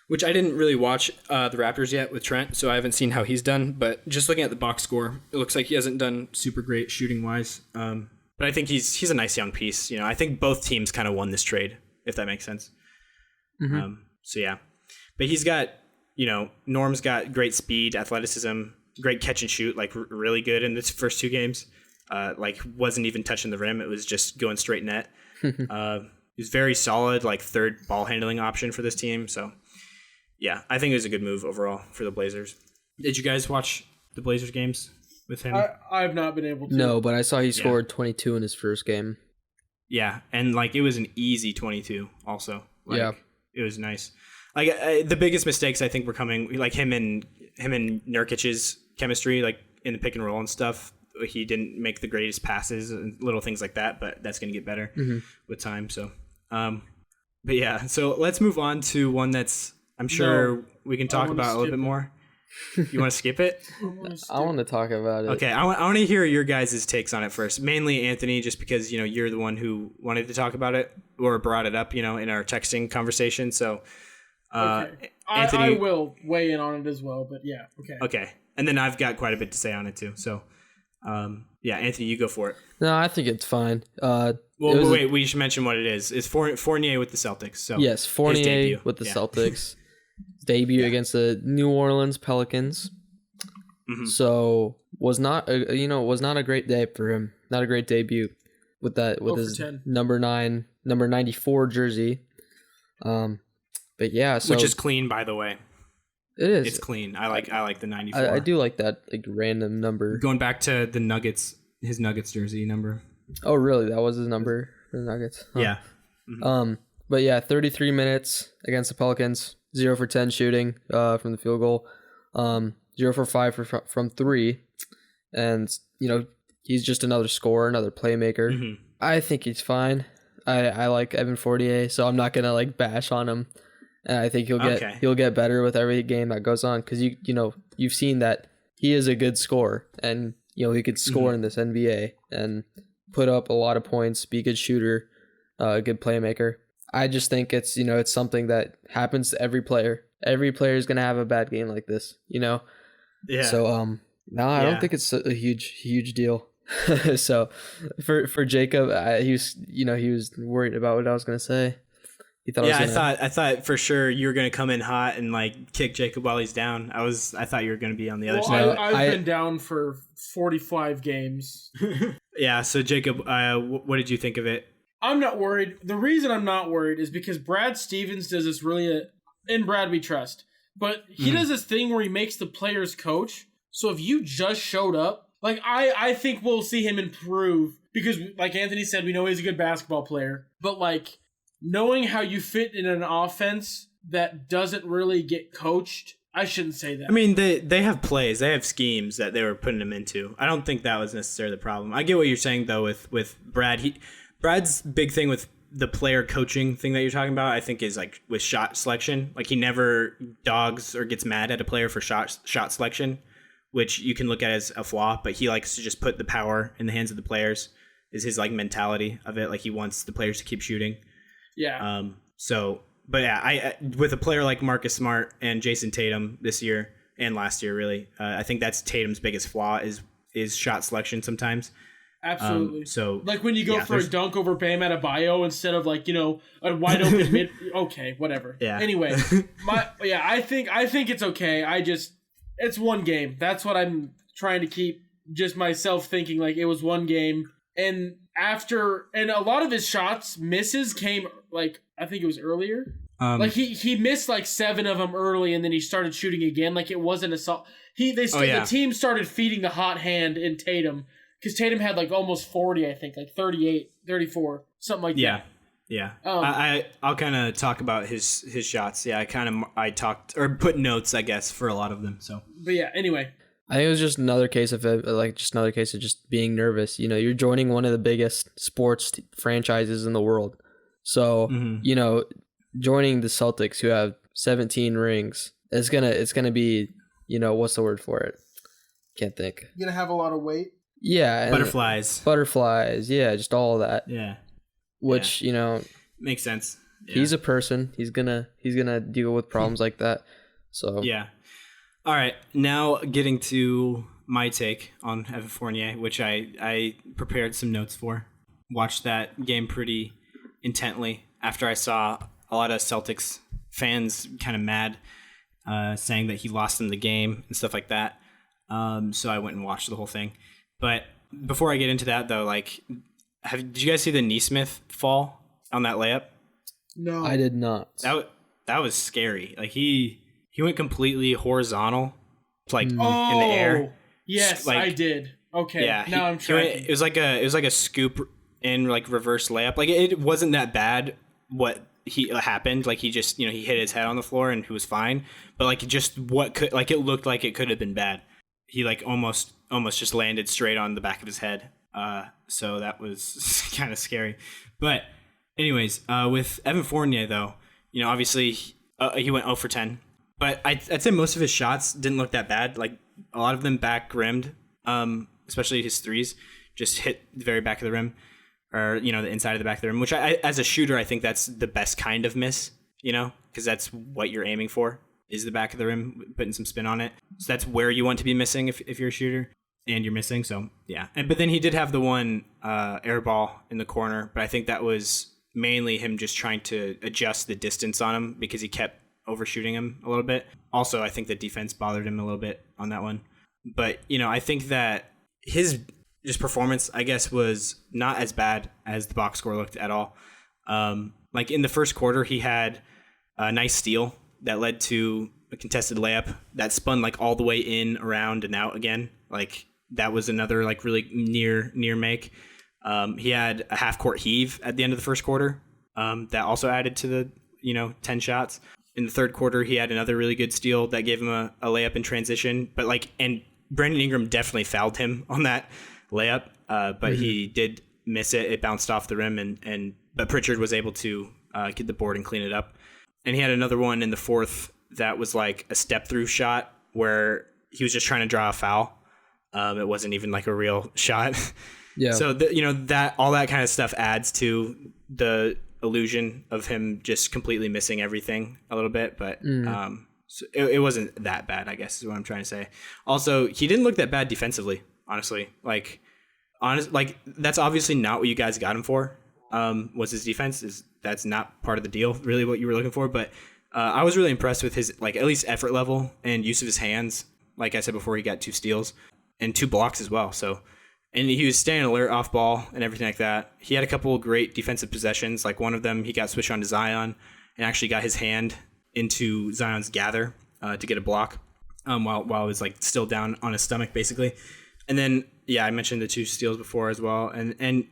Which I didn't really watch the Raptors yet with Trent, so I haven't seen how he's done. But just looking at the box score, it looks like he hasn't done super great shooting wise. But I think he's a nice young piece. I think both teams kind of won this trade, if that makes sense. So yeah, but he's got, Norm's got great speed, athleticism, great catch and shoot, like really good in his first 2 games. Like wasn't even touching the rim; it was just going straight net. He's very solid, like third ball handling option for this team. So yeah, I think it was a good move overall for the Blazers. Did you guys watch the Blazers games with him? I've not been able to. No, but I saw he scored 22 in his first game. Yeah, and like it was an easy 22 also. Yeah. It was nice. Like the biggest mistakes I think were coming, like him and Nurkic's chemistry, like in the pick and roll and stuff. He didn't make the greatest passes and little things like that, but that's going to get better with time. So, but yeah, so let's move on to one that's I'm sure we can talk about a little bit more. You want to skip it? I want to talk about it. Okay, I want to hear your guys' takes on it first. Mainly Anthony, just because you're the one who wanted to talk about it or brought it up, in our texting conversation. So, okay. Anthony, I will weigh in on it as well. But yeah, okay. Okay, and then I've got quite a bit to say on it too. So, yeah, Anthony, you go for it. No, I think it's fine. Wait, we should mention what it is. It's Fournier with the Celtics. So yes, Fournier with the Celtics. Debut against the New Orleans Pelicans. So was not a great day for him. Not a great debut with his 10. number 94 jersey. But yeah, so which is clean, by the way. It is. It's clean. I like the 94. I do like that random number. Going back to the Nuggets, his Nuggets jersey number. Oh, really? That was his number for the Nuggets? Huh. Yeah. But yeah, 33 minutes against the Pelicans. 0 for 10 shooting from the field goal. 0 for 5 from 3. And, he's just another scorer, another playmaker. I think he's fine. I like Evan Fournier, so I'm not going to bash on him. And I think he'll get better with every game that goes on because you've seen that he is a good scorer and he could score in this NBA and put up a lot of points, be a good shooter, a good playmaker. I just think it's it's something that happens to every player. Every player is gonna have a bad game like this, Yeah. So I don't think it's a huge deal. So for Jacob, he was worried about what I was gonna say. I thought for sure you were gonna come in hot and kick Jacob while he's down. I thought you were gonna be on the other side. I've been down for 45 games. Yeah. So Jacob, what did you think of it? I'm not worried. The reason I'm not worried is because Brad Stevens does this really, in Brad we trust, but he does this thing where he makes the players coach. So if you just showed up, I think we'll see him improve because like Anthony said, we know he's a good basketball player, but knowing how you fit in an offense that doesn't really get coached, I shouldn't say that. I mean, they have plays, they have schemes that they were putting him into. I don't think that was necessarily the problem. I get what you're saying though with Brad. Brad's big thing with the player coaching thing that you're talking about, I think, is with shot selection. He never dogs or gets mad at a player for shot selection, which you can look at as a flaw, but he likes to just put the power in the hands of the players, is his mentality of it. He wants the players to keep shooting. Yeah. But yeah, I with a player like Marcus Smart and Jason Tatum this year and last year, really, I think that's Tatum's biggest flaw is shot selection sometimes. Absolutely. So when you go for a dunk over Bam Adebayo instead of a wide open mid. Okay, whatever. Yeah. Anyway, I think it's okay. It's one game. That's what I'm trying to keep just myself thinking. It was one game, and a lot of his shots misses came I think it was earlier. He missed 7 of them early, and then he started shooting again. It wasn't assault. The team started feeding the hot hand in Tatum. Because Tatum had almost 40, I think, 38, 34, something like that. Yeah. I'll kind of talk about his shots. Yeah, I talked or put notes, I guess, for a lot of them. So, but yeah, anyway, I think it was just another case of just being nervous. You're joining one of the biggest sports franchises in the world, so joining the Celtics, who have 17 rings, it's gonna be what's the word for it? Can't think. You're gonna have a lot of weight. Yeah. Butterflies. Yeah, just all of that. Yeah. Which, makes sense. He's a person. He's gonna deal with problems like that. So yeah. All right, now getting to my take on Evan Fournier, which I prepared some notes for. Watched that game pretty intently after I saw a lot of Celtics fans kind of mad, saying that he lost them the game and stuff like that. So I went and watched the whole thing. But before I get into that, though, like, did you guys see the Neesmith fall on that layup? No, I did not. That was scary. Like he went completely horizontal, like in the air. Yes, like, I did. Okay, yeah. now I'm tracking. It was like a scoop in like reverse layup. Like it wasn't that bad. What happened? Like he just he hit his head on the floor and he was fine. But like just it looked like it could have been bad. He like almost just landed straight on the back of his head. So that was kind of scary. But anyways, with Evan Fournier though, obviously he went 0 for 10. But I'd say most of his shots didn't look that bad. Like a lot of them back rimmed, especially his threes, just hit the very back of the rim, or the inside of the back of the rim. Which as a shooter, I think that's the best kind of miss, because that's what you're aiming for is the back of the rim, putting some spin on it. So that's where you want to be missing if you're a shooter, and you're missing. So yeah, but then he did have the one air ball in the corner, but I think that was mainly him just trying to adjust the distance on him because he kept overshooting him a little bit. Also, I think the defense bothered him a little bit on that one. But, I think that his just performance, I guess, was not as bad as the box score looked at all. Like in the first quarter, he had a nice steal that led to a contested layup that spun like all the way in, around, and out again. Like that was another like really near make. He had a half court heave at the end of the first quarter that also added to the 10 shots. In the third quarter, he had another really good steal that gave him a layup in transition. But and Brandon Ingram definitely fouled him on that layup, but he did miss it. It bounced off the rim, but Pritchard was able to get the board and clean it up. And he had another one in the fourth that was like a step through shot where he was just trying to draw a foul. It wasn't even like a real shot. Yeah. So that all that kind of stuff adds to the illusion of him just completely missing everything a little bit, but so it wasn't that bad, I guess is what I'm trying to say. Also, he didn't look that bad defensively, honestly. Like that's obviously not what you guys got him for. Was his defense? That's not part of the deal, really, what you were looking for. But I was really impressed with his at least effort level and use of his hands. Like I said before, he got 2 steals and 2 blocks as well. So. And he was staying alert off ball and everything like that. He had a couple of great defensive possessions. Like one of them, he got switched on to Zion and actually got his hand into Zion's gather to get a block while it was like still down on his stomach, basically. And then, yeah, I mentioned the 2 steals before as well. And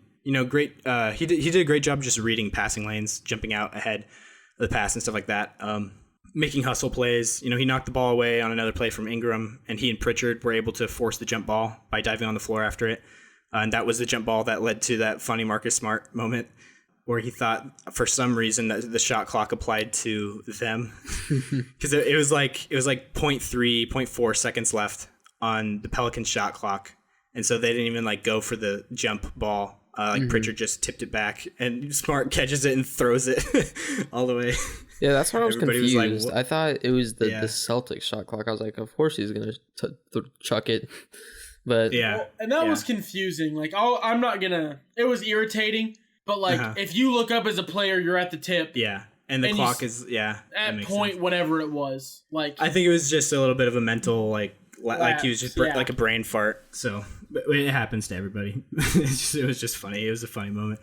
great. He did a great job just reading passing lanes, jumping out ahead of the pass and stuff like that. Making hustle plays. He knocked the ball away on another play from Ingram, and he and Pritchard were able to force the jump ball by diving on the floor after it. And that was the jump ball that led to that funny Marcus Smart moment where he thought for some reason that the shot clock applied to them because it was like 0.3, 0.4 seconds left on the Pelicans shot clock. And so they didn't even go for the jump ball. Pritchard just tipped it back and Smart catches it and throws it all the way. Yeah, that's why I was confused. Was like, I thought it was the Celtics shot clock. I was like, of course he's going to chuck it. But yeah. Well, and that was confusing. I'm not going to... It was irritating. But, if you look up as a player, you're at the tip. Yeah. And the clock is... Yeah. At point sense. Whatever it was. I think it was just a little bit of a mental, he was just like a brain fart. So... But it happens to everybody. It was just funny. It was a funny moment.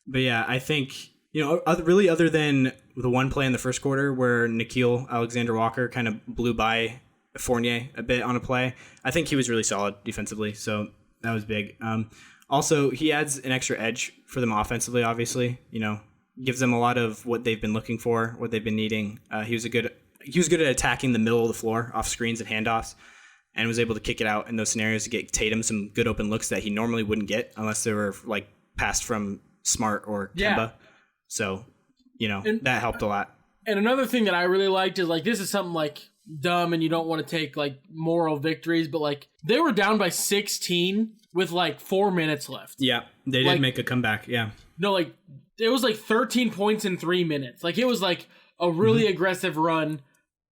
But yeah, I think, really other than the one play in the first quarter where Nickeil Alexander-Walker kind of blew by Fournier a bit on a play, I think he was really solid defensively. So that was big. Also, he adds an extra edge for them offensively, obviously. Gives them a lot of what they've been looking for, what they've been needing. He was good at attacking the middle of the floor off screens and handoffs. And was able to kick it out in those scenarios to get Tatum some good open looks that he normally wouldn't get unless they were passed from Smart or Kemba. Yeah. So, that helped a lot. And another thing that I really liked is this is something dumb and you don't want to take moral victories, but they were down by 16 with 4 minutes left. Yeah. They did make a comeback, yeah. No, like, it was like 13 points in 3 minutes. Like, it was like a really aggressive run,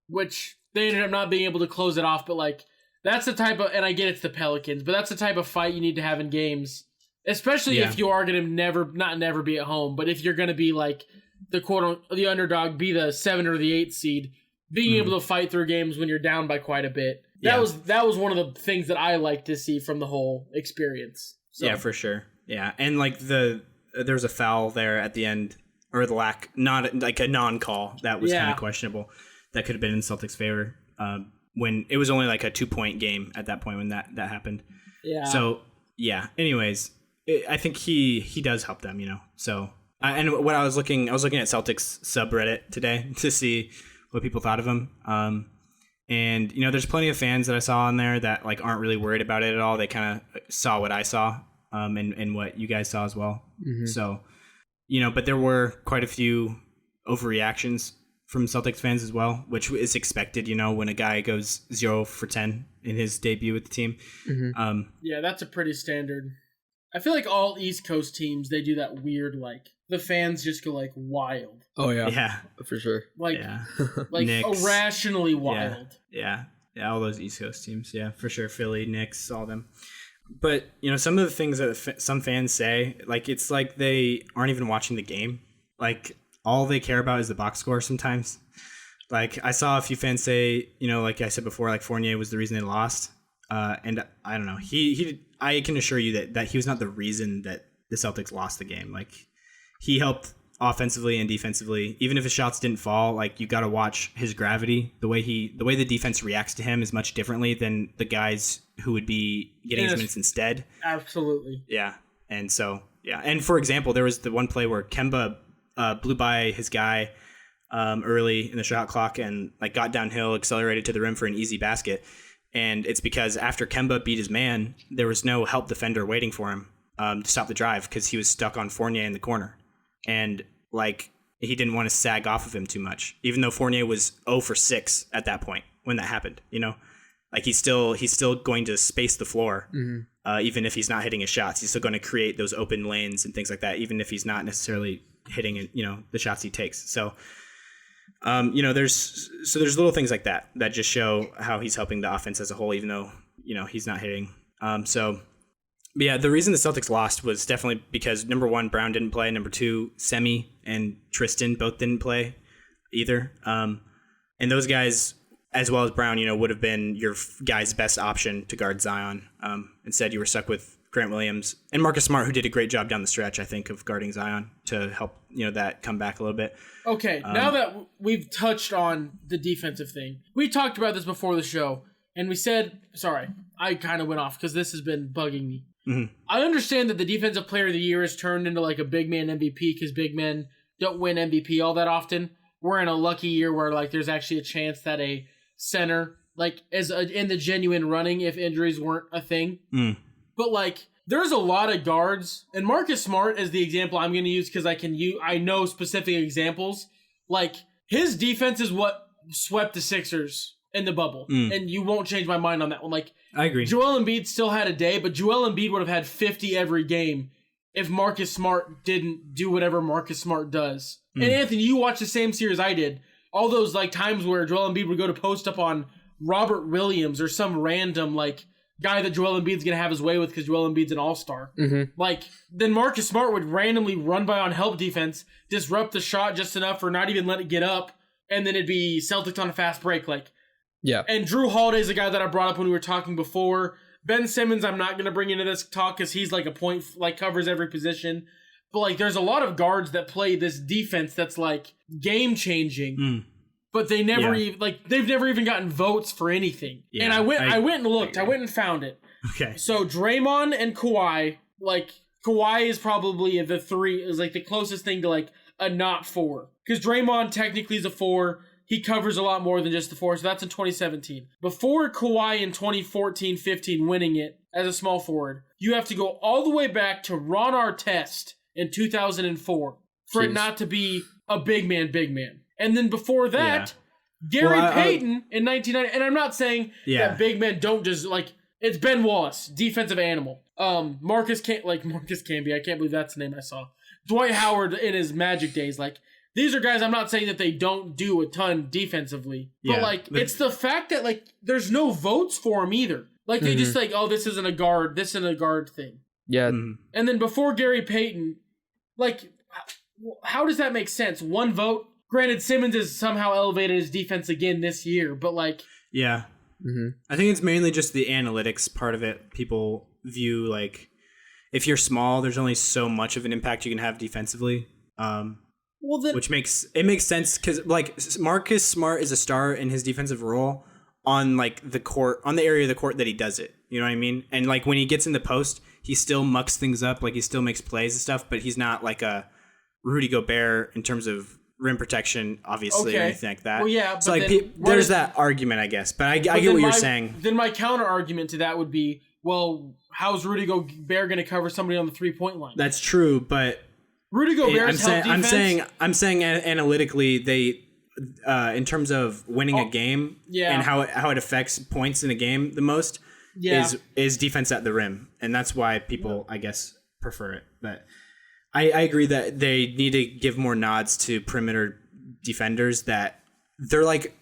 which they ended up not being able to close it off. But, like, that's the type of, and I get it's the Pelicans, but that's the type of fight you need to have in games, especially if you are going to never be at home. But if you're going to be like the underdog, be the 7 or the 8 seed, being able to fight through games when you're down by quite a bit. That was one of the things that I like to see from the whole experience. So. Yeah, for sure. Yeah, and like there's a foul there at the end, or not like a non-call that was kind of questionable. That could have been in Celtics' favor when it was only like a 2-point game at that point when that happened. Yeah. So yeah. Anyways, I think he does help them, So and what I was looking at Celtics subreddit today to see what people thought of him. And there's plenty of fans that I saw on there that like aren't really worried about it at all. They kind of saw what I saw, and what you guys saw as well. Mm-hmm. So, but there were quite a few overreactions from Celtics fans as well, which is expected. When a guy goes 0 for 10 in his debut with the team. Mm-hmm. Yeah, that's a pretty standard. I feel like all East Coast teams, they do that weird, like, the fans just go, like, wild. Oh, yeah. Yeah. For sure. Like, like irrationally wild. Yeah, all those East Coast teams. Yeah, for sure. Philly, Knicks, all of them. But, some of the things that some fans say, like, it's like they aren't even watching the game. Like, all they care about is the box score sometimes. Like, I saw a few fans say, like I said before, like, Fournier was the reason they lost. And I don't know. I can assure you that he was not the reason that the Celtics lost the game. Like, he helped offensively and defensively. Even if his shots didn't fall, like, you got to watch his gravity. The way the defense reacts to him is much differently than the guys who would be getting his minutes instead. Absolutely. Yeah. And so, yeah. And for example, there was the one play where Kemba blew by his guy early in the shot clock and like got downhill, accelerated to the rim for an easy basket. And it's because after Kemba beat his man, there was no help defender waiting for him to stop the drive because he was stuck on Fournier in the corner. And like he didn't want to sag off of him too much, even though Fournier was 0 for 6 at that point when that happened. Like he's still going to space the floor, even if he's not hitting his shots. He's still going to create those open lanes and things like that, even if he's not necessarily hitting the shots he takes. So. There's little things like that just show how he's helping the offense as a whole, even though, he's not hitting. But yeah, the reason the Celtics lost was definitely because number 1, Brown didn't play. Number 2, Semi and Tristan both didn't play either. And those guys, as well as Brown, would have been your guy's best option to guard Zion. Instead, you were stuck with Grant Williams and Marcus Smart, who did a great job down the stretch, I think, of guarding Zion to help, that come back a little bit. Okay, now that we've touched on the defensive thing, we talked about this before the show, and we said, sorry, I kind of went off because this has been bugging me. Mm-hmm. I understand that the Defensive Player of the Year has turned into like a big man MVP because big men don't win MVP all that often. We're in a lucky year where like there's actually a chance that a center like is in the genuine running if injuries weren't a thing. But like there's a lot of guards, and Marcus Smart is the example I'm going to use because I know specific examples. Like his defense is what swept the Sixers in the bubble, and you won't change my mind on that one. Like I agree. Joel Embiid still had a day, but Joel Embiid would have had 50 every game if Marcus Smart didn't do whatever Marcus Smart does. And Anthony, you watched the same series I did. All those like times where Joel Embiid would go to post up on Robert Williams or some random like guy that Joel Embiid's going to have his way with because Joel Embiid's an all-star. Like, then Marcus Smart would randomly run by on help defense, disrupt the shot just enough or not even let it get up, and then it'd be Celtics on a fast break. Like, yeah. And Drew Holiday's a guy that I brought up when we were talking before. Ben Simmons, I'm not going to bring into this talk because he's like a point, like covers every position. But like, there's a lot of guards that play this defense that's like game-changing. But they never even like they've never even gotten votes for anything. Yeah, and I went and looked. I went and found it. Okay. So Draymond and Kawhi, like Kawhi is probably the 3 is like the closest thing to like a not 4. Because Draymond technically is a 4. He covers a lot more than just the 4. So that's in 2017. Before Kawhi in 2014-15 winning it as a small forward, you have to go all the way back to Ron Artest in 2004 for it not to be a big man. And then before that, Gary Payton in 1990. And I'm not saying that big men don't just like It's Ben Wallace, defensive animal. Marcus Camby. I can't believe that's the name I saw. Dwight Howard in his Magic days. Like, these are guys, I'm not saying that they don't do a ton defensively. But, it's the fact that, like, there's no votes for him either. Like, they just like, oh, this isn't a guard thing. Yeah. And then before Gary Payton, like, how does that make sense? One vote? Granted, Simmons has somehow elevated his defense again this year, but, like... Yeah. I think it's mainly just the analytics part of it. People view, like, if you're small, there's only so much of an impact you can have defensively. Which makes sense because, like, Marcus Smart is a star in his defensive role on, like, the court, on the area of the court that he does it. You know what I mean? And, like, when he gets in the post, he still mucks things up. Like, he still makes plays and stuff, but he's not like a Rudy Gobert in terms of rim protection, obviously, or anything like that. Well, yeah, so, like, there's that argument, I guess. But I get what you're saying. Then my counter argument to that would be, well, how's Rudy Gobert going to cover somebody on the 3-point line? That's true, but Rudy Gobert's help defense. I'm saying analytically, they, in terms of winning a game and how it affects points in a game the most, is defense at the rim, and that's why people, I guess, prefer it. But I agree that they need to give more nods to perimeter defenders that they're like,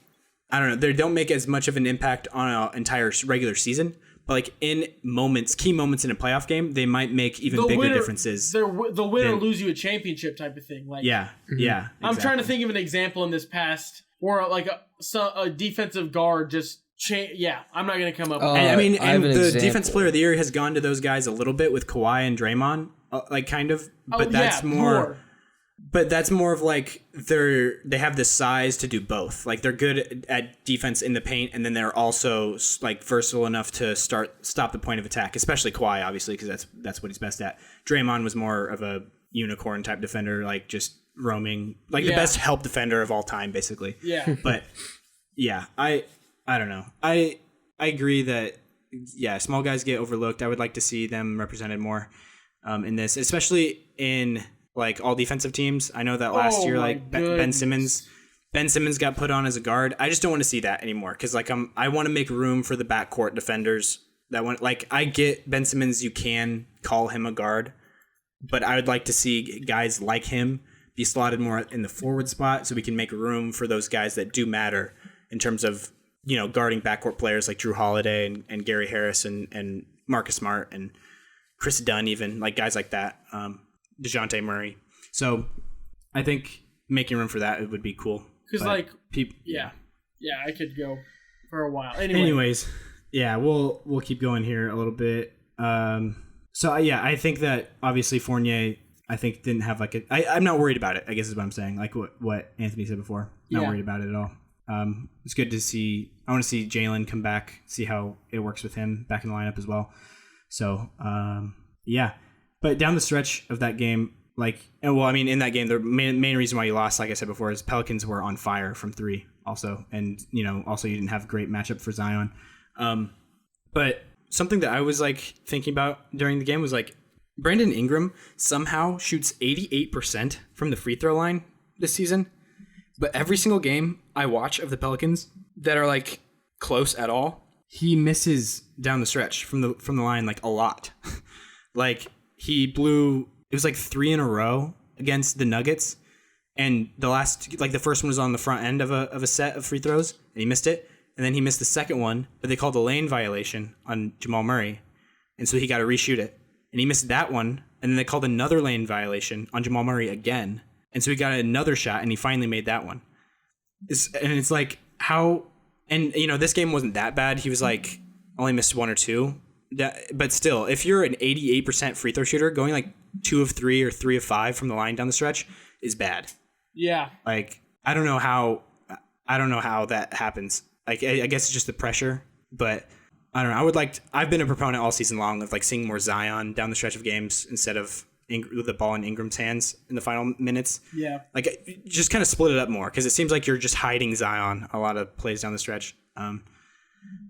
I don't know, they don't make as much of an impact on an entire regular season, but like in key moments in a playoff game, they might make even bigger differences. They'll win or lose you a championship type of thing. Like, exactly. I'm trying to think of an example in this past where like a defensive guard just I'm not going to come up with I mean, and the defense player of the year has gone to those guys a little bit with Kawhi and Draymond, like kind of, but that's more. But that's more of like they have the size to do both. Like they're good at defense in the paint, and then they're also like versatile enough to stop the point of attack. Especially Kawhi, obviously, because that's what he's best at. Draymond was more of a unicorn type defender, like just roaming, like the best help defender of all time, basically. Yeah. But yeah, I don't know. I agree that small guys get overlooked. I would like to see them represented more in this, especially in like all defensive teams. I know that last year, like Ben Simmons got put on as a guard. I just don't want to see that anymore because like I want to make room for the backcourt defenders that want. Like I get Ben Simmons, you can call him a guard, but I would like to see guys like him be slotted more in the forward spot so we can make room for those guys that do matter in terms of, you know, guarding backcourt players like Drew Holiday and Gary Harris and Marcus Smart and Chris Dunn, even like guys like that. DeJounte Murray. So I think making room for that would be cool. Because like I could go for a while. Anyways, we'll keep going here a little bit. I think that obviously Fournier, I think didn't have like I'm not worried about it, I guess is what I'm saying. Like what Anthony said before. Not worried about it at all. It's good to see. I want to see Jalen come back, see how it works with him back in the lineup as well. So but down the stretch of that game, in that game, the main reason why you lost, like I said before, is Pelicans were on fire from three also. And, you know, also you didn't have a great matchup for Zion. But something that I was like thinking about during the game was like Brandon Ingram somehow shoots 88% from the free throw line this season. But every single game I watch of the Pelicans that are like close at all, he misses down the stretch from the line like a lot. Like he blew, it was like 3 in a row against the Nuggets, and the first one was on the front end of a set of free throws, and he missed it, and then he missed the second one, but they called a lane violation on Jamal Murray, and so he got to reshoot it, and he missed that one, and then they called another lane violation on Jamal Murray again, and so he got another shot, and he finally made that one. It's like how, and you know this game wasn't that bad. He was like only missed 1 or 2. But still, if you're an 88% free throw shooter, going like 2 of 3 or 3 of 5 from the line down the stretch is bad. Yeah. Like I don't know how that happens. Like I guess it's just the pressure, but I don't know. I've been a proponent all season long of like seeing more Zion down the stretch of games instead of the ball in Ingram's hands in the final minutes. Yeah. Like just kind of split it up more because it seems like you're just hiding Zion a lot of plays down the stretch on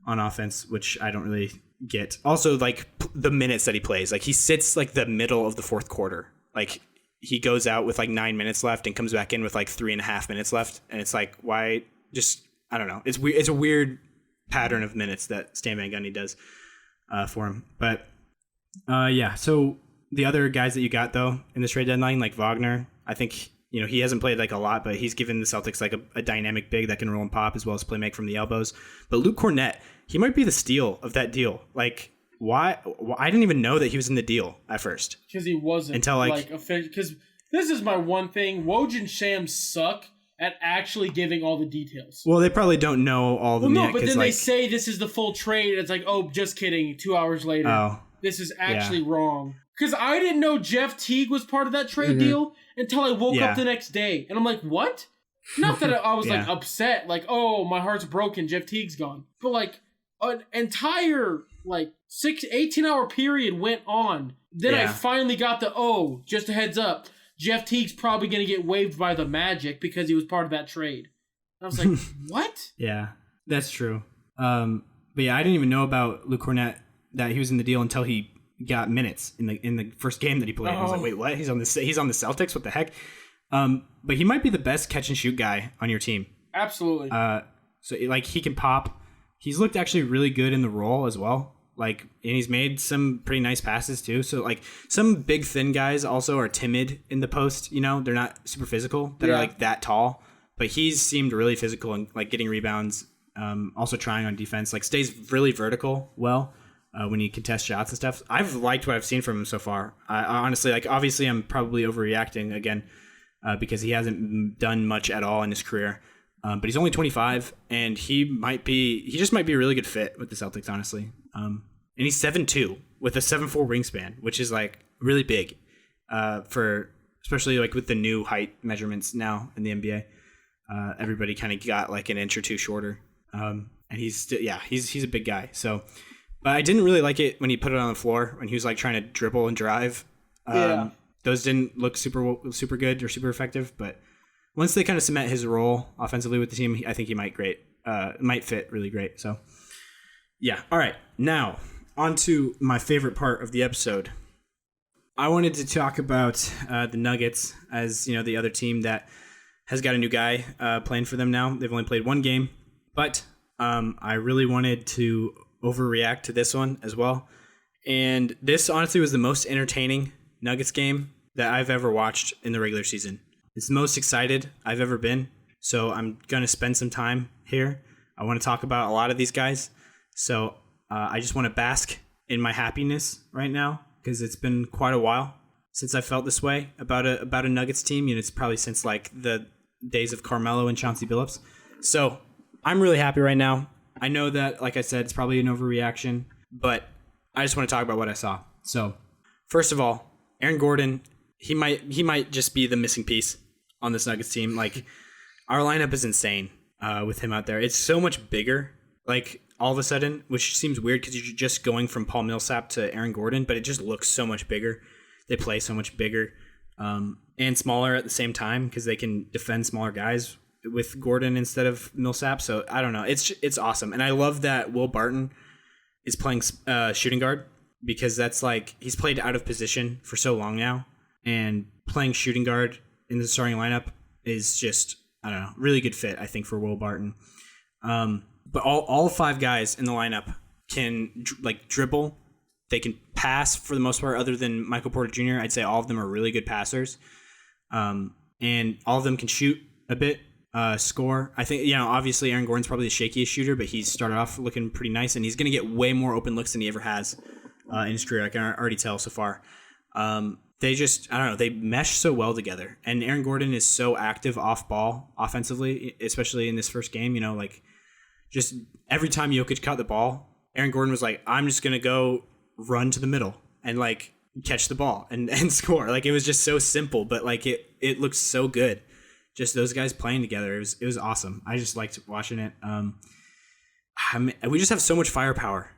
offense, which I don't really get. Also, like the minutes that he plays, like he sits like the middle of the fourth quarter. Like he goes out with like 9 minutes left and comes back in with like 3.5 minutes left, and it's like why? Just I don't know. It's weird. It's a weird pattern of minutes that Stan Van Gundy does. for him. But yeah, so the other guys that you got though in this trade deadline, like Wagner, I think he hasn't played like a lot, but he's given the Celtics like a dynamic big that can roll and pop as well as play make from the elbows. But Luke Cornett, he might be the steal of that deal. Like, why? I didn't even know that he was in the deal at first. Because he wasn't until because this is my one thing. Woj and Shams suck at actually giving all the details. Well, they probably don't know all of them yet. But then they say this is the full trade. And it's like, oh, just kidding. 2 hours later, this is actually wrong. Because I didn't know Jeff Teague was part of that trade deal until I woke up the next day. And I'm like, what? Not that I was like upset, like, oh, my heart's broken, Jeff Teague's gone. But like an entire like 18-hour period went on. Then I finally got just a heads up, Jeff Teague's probably going to get waived by the Magic because he was part of that trade. And I was like, what? Yeah, that's true. But yeah, I didn't even know about Luke Cornett, that he was in the deal until he got minutes in the first game that he played. I was like, wait, what? He's on the Celtics? What the heck? But he might be the best catch and shoot guy on your team. Absolutely. So like he can pop. He's looked actually really good in the role as well. Like, and he's made some pretty nice passes too. So like some big thin guys also are timid in the post. They're not super physical. That are like that tall. But he's seemed really physical and like getting rebounds. Also trying on defense. Like stays really vertical well. When he contests shots and stuff. I've liked what I've seen from him so far. I honestly, like, obviously I'm probably overreacting again because he hasn't done much at all in his career. But he's only 25, and he just might be a really good fit with the Celtics, honestly. And he's 7'2" with a 7'4" wingspan, which is like really big for especially like with the new height measurements now in the NBA. Everybody kind of got like an inch or two shorter. And he's still, he's a big guy. So. But I didn't really like it when he put it on the floor when he was like trying to dribble and drive. Those didn't look super good or super effective. But once they kind of cement his role offensively with the team, I think he might fit really great. So yeah. All right. Now on to my favorite part of the episode. I wanted to talk about the Nuggets as the other team that has got a new guy playing for them now. They've only played one game, but I really wanted to overreact to this one as well. And this honestly was the most entertaining Nuggets game that I've ever watched in the regular season. It's the most excited I've ever been. So I'm going to spend some time here. I want to talk about a lot of these guys. So I just want to bask in my happiness right now because it's been quite a while since I felt this way about a Nuggets team. It's probably since like the days of Carmelo and Chauncey Billups. So I'm really happy right now. I know that, like I said, it's probably an overreaction, but I just want to talk about what I saw. So, first of all, Aaron Gordon, he might just be the missing piece on this Nuggets team. Like, our lineup is insane with him out there. It's so much bigger, like, all of a sudden, which seems weird because you're just going from Paul Millsap to Aaron Gordon, but it just looks so much bigger. They play so much bigger and smaller at the same time because they can defend smaller guys with Gordon instead of Millsap. So I don't know. It's awesome. And I love that Will Barton is playing shooting guard because that's like he's played out of position for so long now, and playing shooting guard in the starting lineup is just, I don't know, really good fit, I think, for Will Barton. But all five guys in the lineup can like dribble. They can pass for the most part, other than Michael Porter Jr. I'd say all of them are really good passers. And all of them can shoot a bit. Score. I think, obviously Aaron Gordon's probably the shakiest shooter, but he's started off looking pretty nice, and he's going to get way more open looks than he ever has in his career. I can already tell so far. They just, I don't know, they mesh so well together. And Aaron Gordon is so active off ball offensively, especially in this first game. Like just every time Jokic caught the ball, Aaron Gordon was like, I'm just going to go run to the middle and like catch the ball and score. Like it was just so simple, but like it looks so good. Just those guys playing together, it was awesome. I just liked watching it. We just have so much firepower.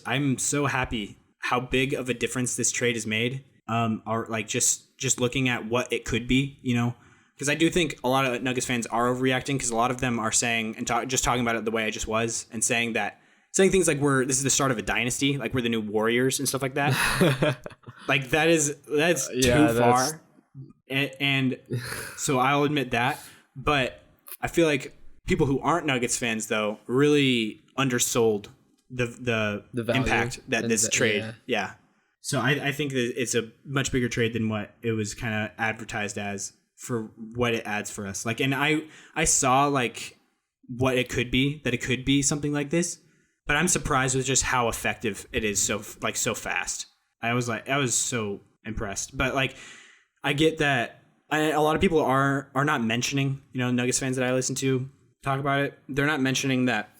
I'm so happy how big of a difference this trade has made. Or like just looking at what it could be, because I do think a lot of Nuggets fans are overreacting because a lot of them are saying and just talking about it the way I just was and saying things like this is the start of a dynasty, like we're the new Warriors and stuff like that. Like that's too far. And so I'll admit that, but I feel like people who aren't Nuggets fans though really undersold the value impact that this trade. Yeah. So I think that it's a much bigger trade than what it was kind of advertised as for what it adds for us. Like, and I saw like what it could be, that it could be something like this, but I'm surprised with just how effective it is so fast. I was so impressed. But like, I get that a lot of people are not mentioning, Nuggets fans that I listen to talk about it. They're not mentioning that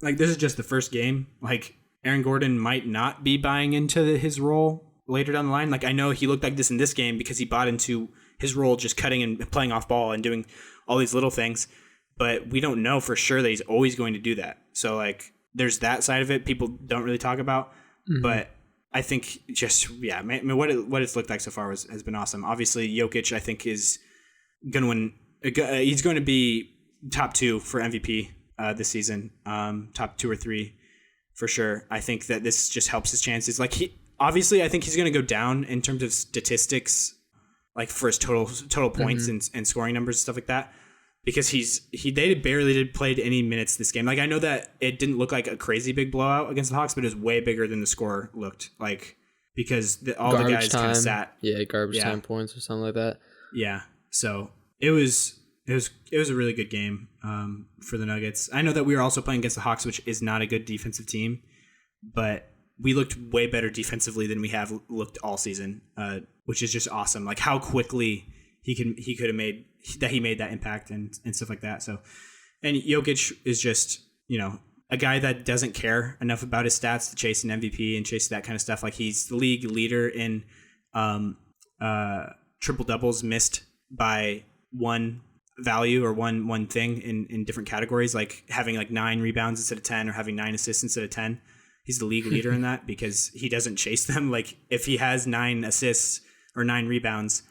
like this is just the first game. Like Aaron Gordon might not be buying into his role later down the line. Like I know he looked like this in this game because he bought into his role, just cutting and playing off ball and doing all these little things. But we don't know for sure that he's always going to do that. So like there's that side of it people don't really talk about. Mm-hmm. But I think just, what it's looked like so far has been awesome. Obviously, Jokic, I think, is going to win. He's going to be top 2 for MVP this season, top 2 or 3 for sure. I think that this just helps his chances. Like I think he's going to go down in terms of statistics, like for his total points and scoring numbers and stuff like that, because they barely played any minutes this game. Like I know that it didn't look like a crazy big blowout against the Hawks, but it was way bigger than the score looked like, because all the guys kind of sat. Yeah, garbage time points or something like that. Yeah, so it was a really good game for the Nuggets. I know that we were also playing against the Hawks, which is not a good defensive team, but we looked way better defensively than we have looked all season, which is just awesome. Like how quickly he could have made that impact and stuff like that. So, and Jokic is just, a guy that doesn't care enough about his stats to chase an MVP and chase that kind of stuff. Like he's the league leader in triple doubles missed by one value or one thing in different categories, like having like 9 rebounds instead of 10 or having 9 assists instead of 10. He's the league leader in that because he doesn't chase them. Like if he has 9 assists or 9 rebounds,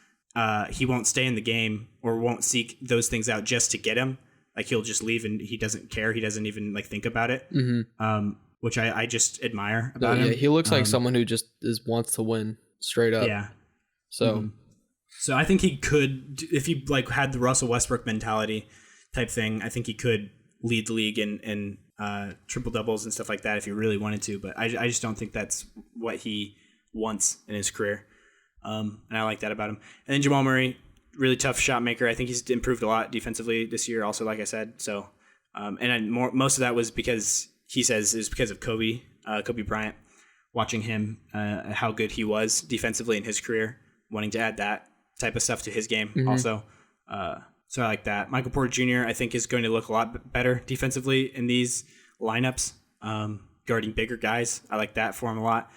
he won't stay in the game or won't seek those things out just to get him. Like he'll just leave and he doesn't care. He doesn't even like think about it, which I just admire about him. He looks like someone who just wants to win straight up. Yeah. So, so I think he could, if he like had the Russell Westbrook mentality type thing, I think he could lead the league in triple doubles and stuff like that if he really wanted to. But I just don't think that's what he wants in his career. And I like that about him. And then Jamal Murray, really tough shot maker. I think he's improved a lot defensively this year also, like I said. So, most of that was because he says is because of Kobe Bryant, watching him, how good he was defensively in his career, wanting to add that type of stuff to his game also. So I like that. Michael Porter Jr., I think, is going to look a lot better defensively in these lineups, guarding bigger guys. I like that for him a lot.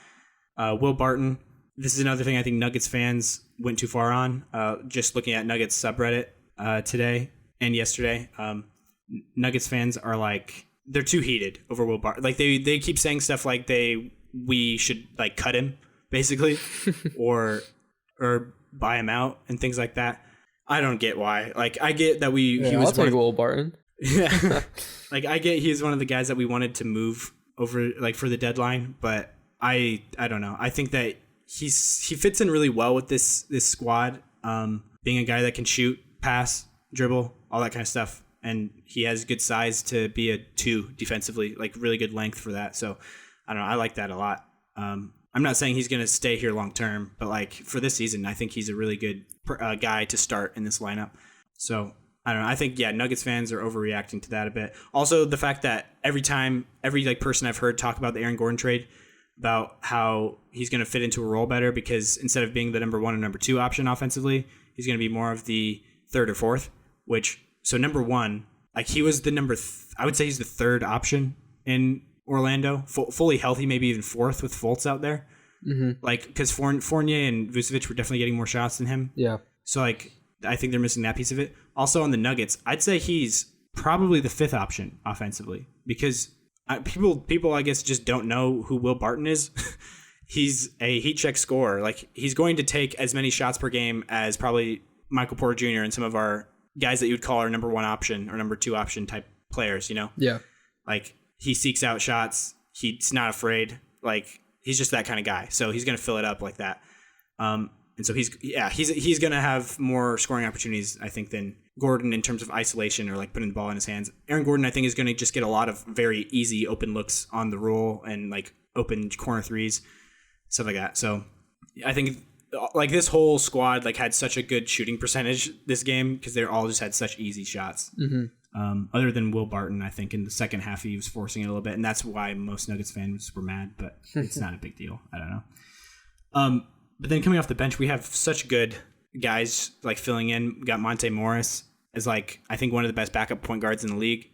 Will Barton, this is another thing I think Nuggets fans went too far on. Just looking at Nuggets subreddit today and yesterday, Nuggets fans are like, they're too heated over Will Barton. Like they keep saying stuff like we should like cut him basically, or buy him out and things like that. I don't get why. Like I get that he was. I'll take Will Barton. Yeah, like I get he's one of the guys that we wanted to move over like for the deadline, but I don't know. I think that he fits in really well with this squad. Being a guy that can shoot, pass, dribble, all that kind of stuff, and he has good size to be a 2 defensively, like really good length for that. So I don't know. I like that a lot. I'm not saying he's going to stay here long term, but like for this season, I think he's a really good guy to start in this lineup. So I don't know. I think Nuggets fans are overreacting to that a bit. Also, the fact that every like person I've heard talk about the Aaron Gordon trade, about how he's going to fit into a role better because instead of being the number 1 or number 2 option offensively, he's going to be more of the 3rd or 4th. So number 1, like he was the I would say he's the 3rd option in Orlando, fully healthy, maybe even 4th with Fultz out there. Like because Fournier and Vucevic were definitely getting more shots than him. Yeah. So like I think they're missing that piece of it. Also on the Nuggets, I'd say he's probably the 5th option offensively because people I guess just don't know who Will Barton is. He's a heat check scorer. Like he's going to take as many shots per game as probably Michael Porter Jr. and some of our guys that you would call our number 1 option or number 2 option type players. Yeah. Like he seeks out shots. He's not afraid. Like he's just that kind of guy. So he's going to fill it up like that. And so he's going to have more scoring opportunities, I think, than Gordon in terms of isolation or like putting the ball in his hands. Aaron Gordon, I think, is going to just get a lot of very easy open looks on the roll and like open corner threes, stuff like that. So I think like this whole squad like had such a good shooting percentage this game because they all just had such easy shots. Other than Will Barton, I think in the second half he was forcing it a little bit, and that's why most Nuggets fans were mad. But it's not a big deal. I don't know. But then coming off the bench, we have such good guys like filling in. We got Monte Morris as like I think one of the best backup point guards in the league.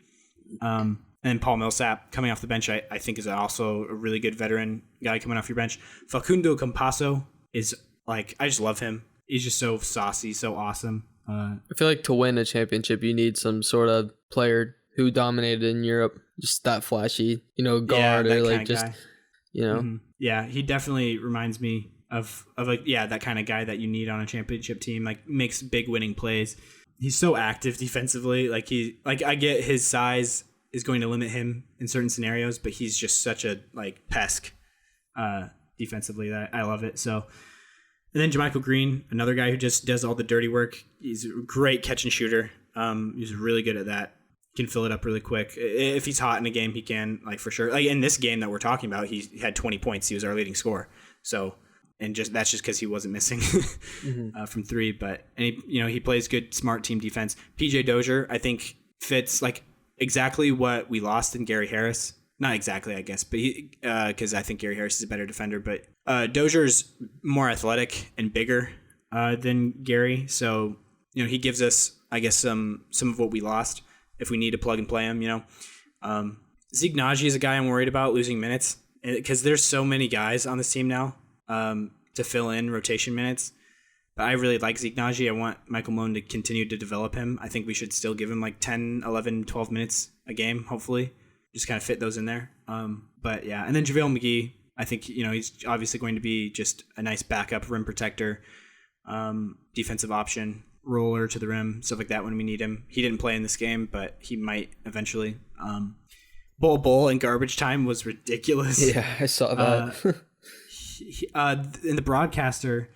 And Paul Millsap coming off the bench, I think is also a really good veteran guy coming off your bench. Facundo Campasso is like, I just love him. He's just so saucy, so awesome. I feel like to win a championship, you need some sort of player who dominated in Europe, just that flashy, guard or like just, guy. Yeah, he definitely reminds me of like, that kind of guy that you need on a championship team, like makes big winning plays. He's so active defensively. I get his size is going to limit him in certain scenarios, but he's just such a like pest defensively that I love it. So, and then JaMychal Green, another guy who just does all the dirty work. He's a great catch and shooter. He's really good at that. Can fill it up really quick. If he's hot in a game, he can, like, for sure. Like in this game that we're talking about, he had 20 points. He was our leading scorer. So, and that's just because he wasn't missing from three. But he plays good, smart team defense. PJ Dozier, I think, fits like exactly what we lost in Gary Harris. Not exactly, I guess, but because I think Gary Harris is a better defender. But Dozier's more athletic and bigger than Gary, so he gives us, I guess, some of what we lost if we need to plug and play him. Zeke Naji is a guy I'm worried about losing minutes because there's so many guys on this team now to fill in rotation minutes. But I really like Zeke Naji. I want Michael Malone to continue to develop him. I think we should still give him like 10, 11, 12 minutes a game, hopefully. Just kind of fit those in there. But yeah, and then JaVale McGee, I think, he's obviously going to be just a nice backup rim protector, defensive option, roller to the rim, stuff like that when we need him. He didn't play in this game, but he might eventually. Bull in garbage time was ridiculous. Yeah, I saw that. And the broadcaster,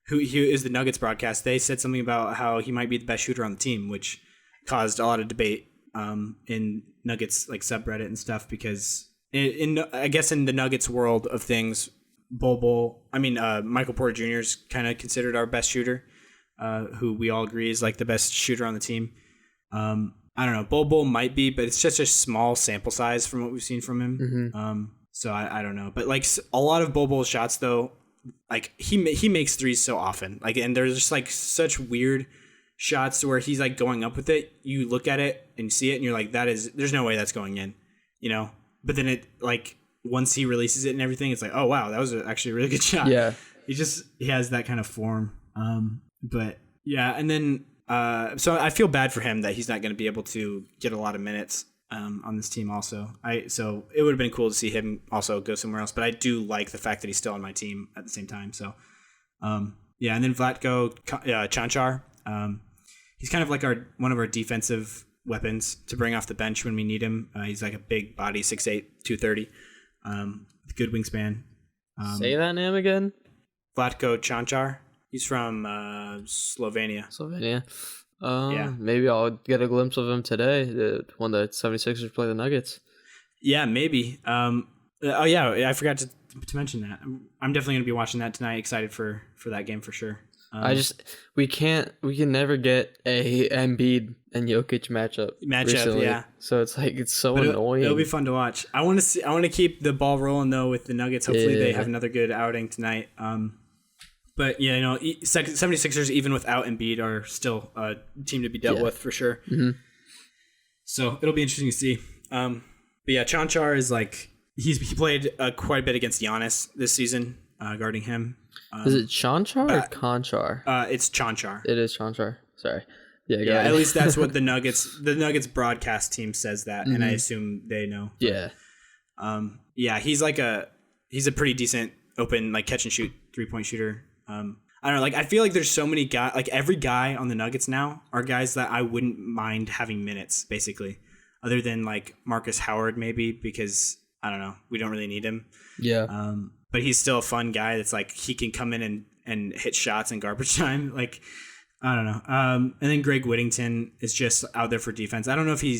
who is the Nuggets broadcast, they said something about how he might be the best shooter on the team, which caused a lot of debate in Nuggets like subreddit and stuff, because I guess in the Nuggets world of things, Michael Porter Jr. is kind of considered our best shooter, who we all agree is like the best shooter on the team. I don't know, Bull might be, but it's just a small sample size from what we've seen from him. So I don't know, but like a lot of Bull's shots though, like he makes threes so often, like, and there's just like such weird shots where he's like going up with it. You look at it and you see it and you're like, there's no way that's going in, but then it, like, once he releases it and everything, it's like, oh wow, that was actually a really good shot. Yeah, he has that kind of form. But yeah, and then so I feel bad for him that he's not going to be able to get a lot of minutes on this team also. So it would have been cool to see him also go somewhere else, but I do like the fact that he's still on my team at the same time. So yeah, and then Vlatko Cancar, he's kind of like one of our defensive weapons to bring off the bench when we need him. He's like a big body, 6'8", 230, good wingspan. Say that name again. Vlatko Cancar. He's from Slovenia. Yeah. Maybe I'll get a glimpse of him today when the 76ers play the Nuggets. Yeah, maybe. I forgot to mention that. I'm definitely going to be watching that tonight. Excited for that game for sure. We can never get a Embiid and Jokic matchup recently. Yeah. So it's like, it's so annoying. It'll be fun to watch. I want to keep the ball rolling though with the Nuggets. Hopefully they have another good outing tonight. But yeah, 76ers even without Embiid are still a team to be dealt with for sure. So it'll be interesting to see. But yeah, Cancar is like, he played quite a bit against Giannis this season, guarding him. Is it Cancar or Conchar? It's Cancar. It is Cancar. Sorry. Yeah, at least that's what the Nuggets broadcast team says that, and I assume they know. Yeah. He's a pretty decent open, like, catch and shoot 3-point shooter. I don't know, like, I feel like there's so many guys, like every guy on the Nuggets now are guys that I wouldn't mind having minutes, basically, other than like Marcus Howard maybe, because I don't know, we don't really need him. Yeah. But he's still a fun guy that's like, he can come in and hit shots in garbage time. Like, I don't know. And then Greg Whittington is just out there for defense. I don't know if he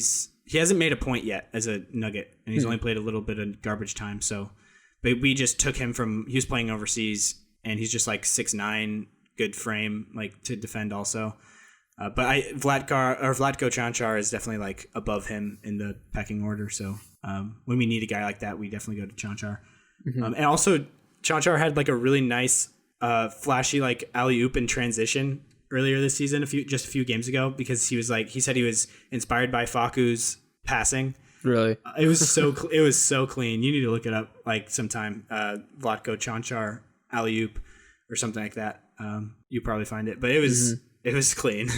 hasn't made a point yet as a Nugget, and he's only played a little bit of garbage time. So, but we just took him he was playing overseas, and he's just like 6'9", good frame, like to defend also. But Vlatko Čančar is definitely like above him in the pecking order. So when we need a guy like that, we definitely go to Čančar. And also Čančar had like a really nice flashy like alley-oop in transition earlier this season, just a few games ago, because he said he was inspired by Facu's passing. Really? It was so clean. You need to look it up like sometime. Vlatko Čančar alley-oop or something like that. You probably find it, but it was clean.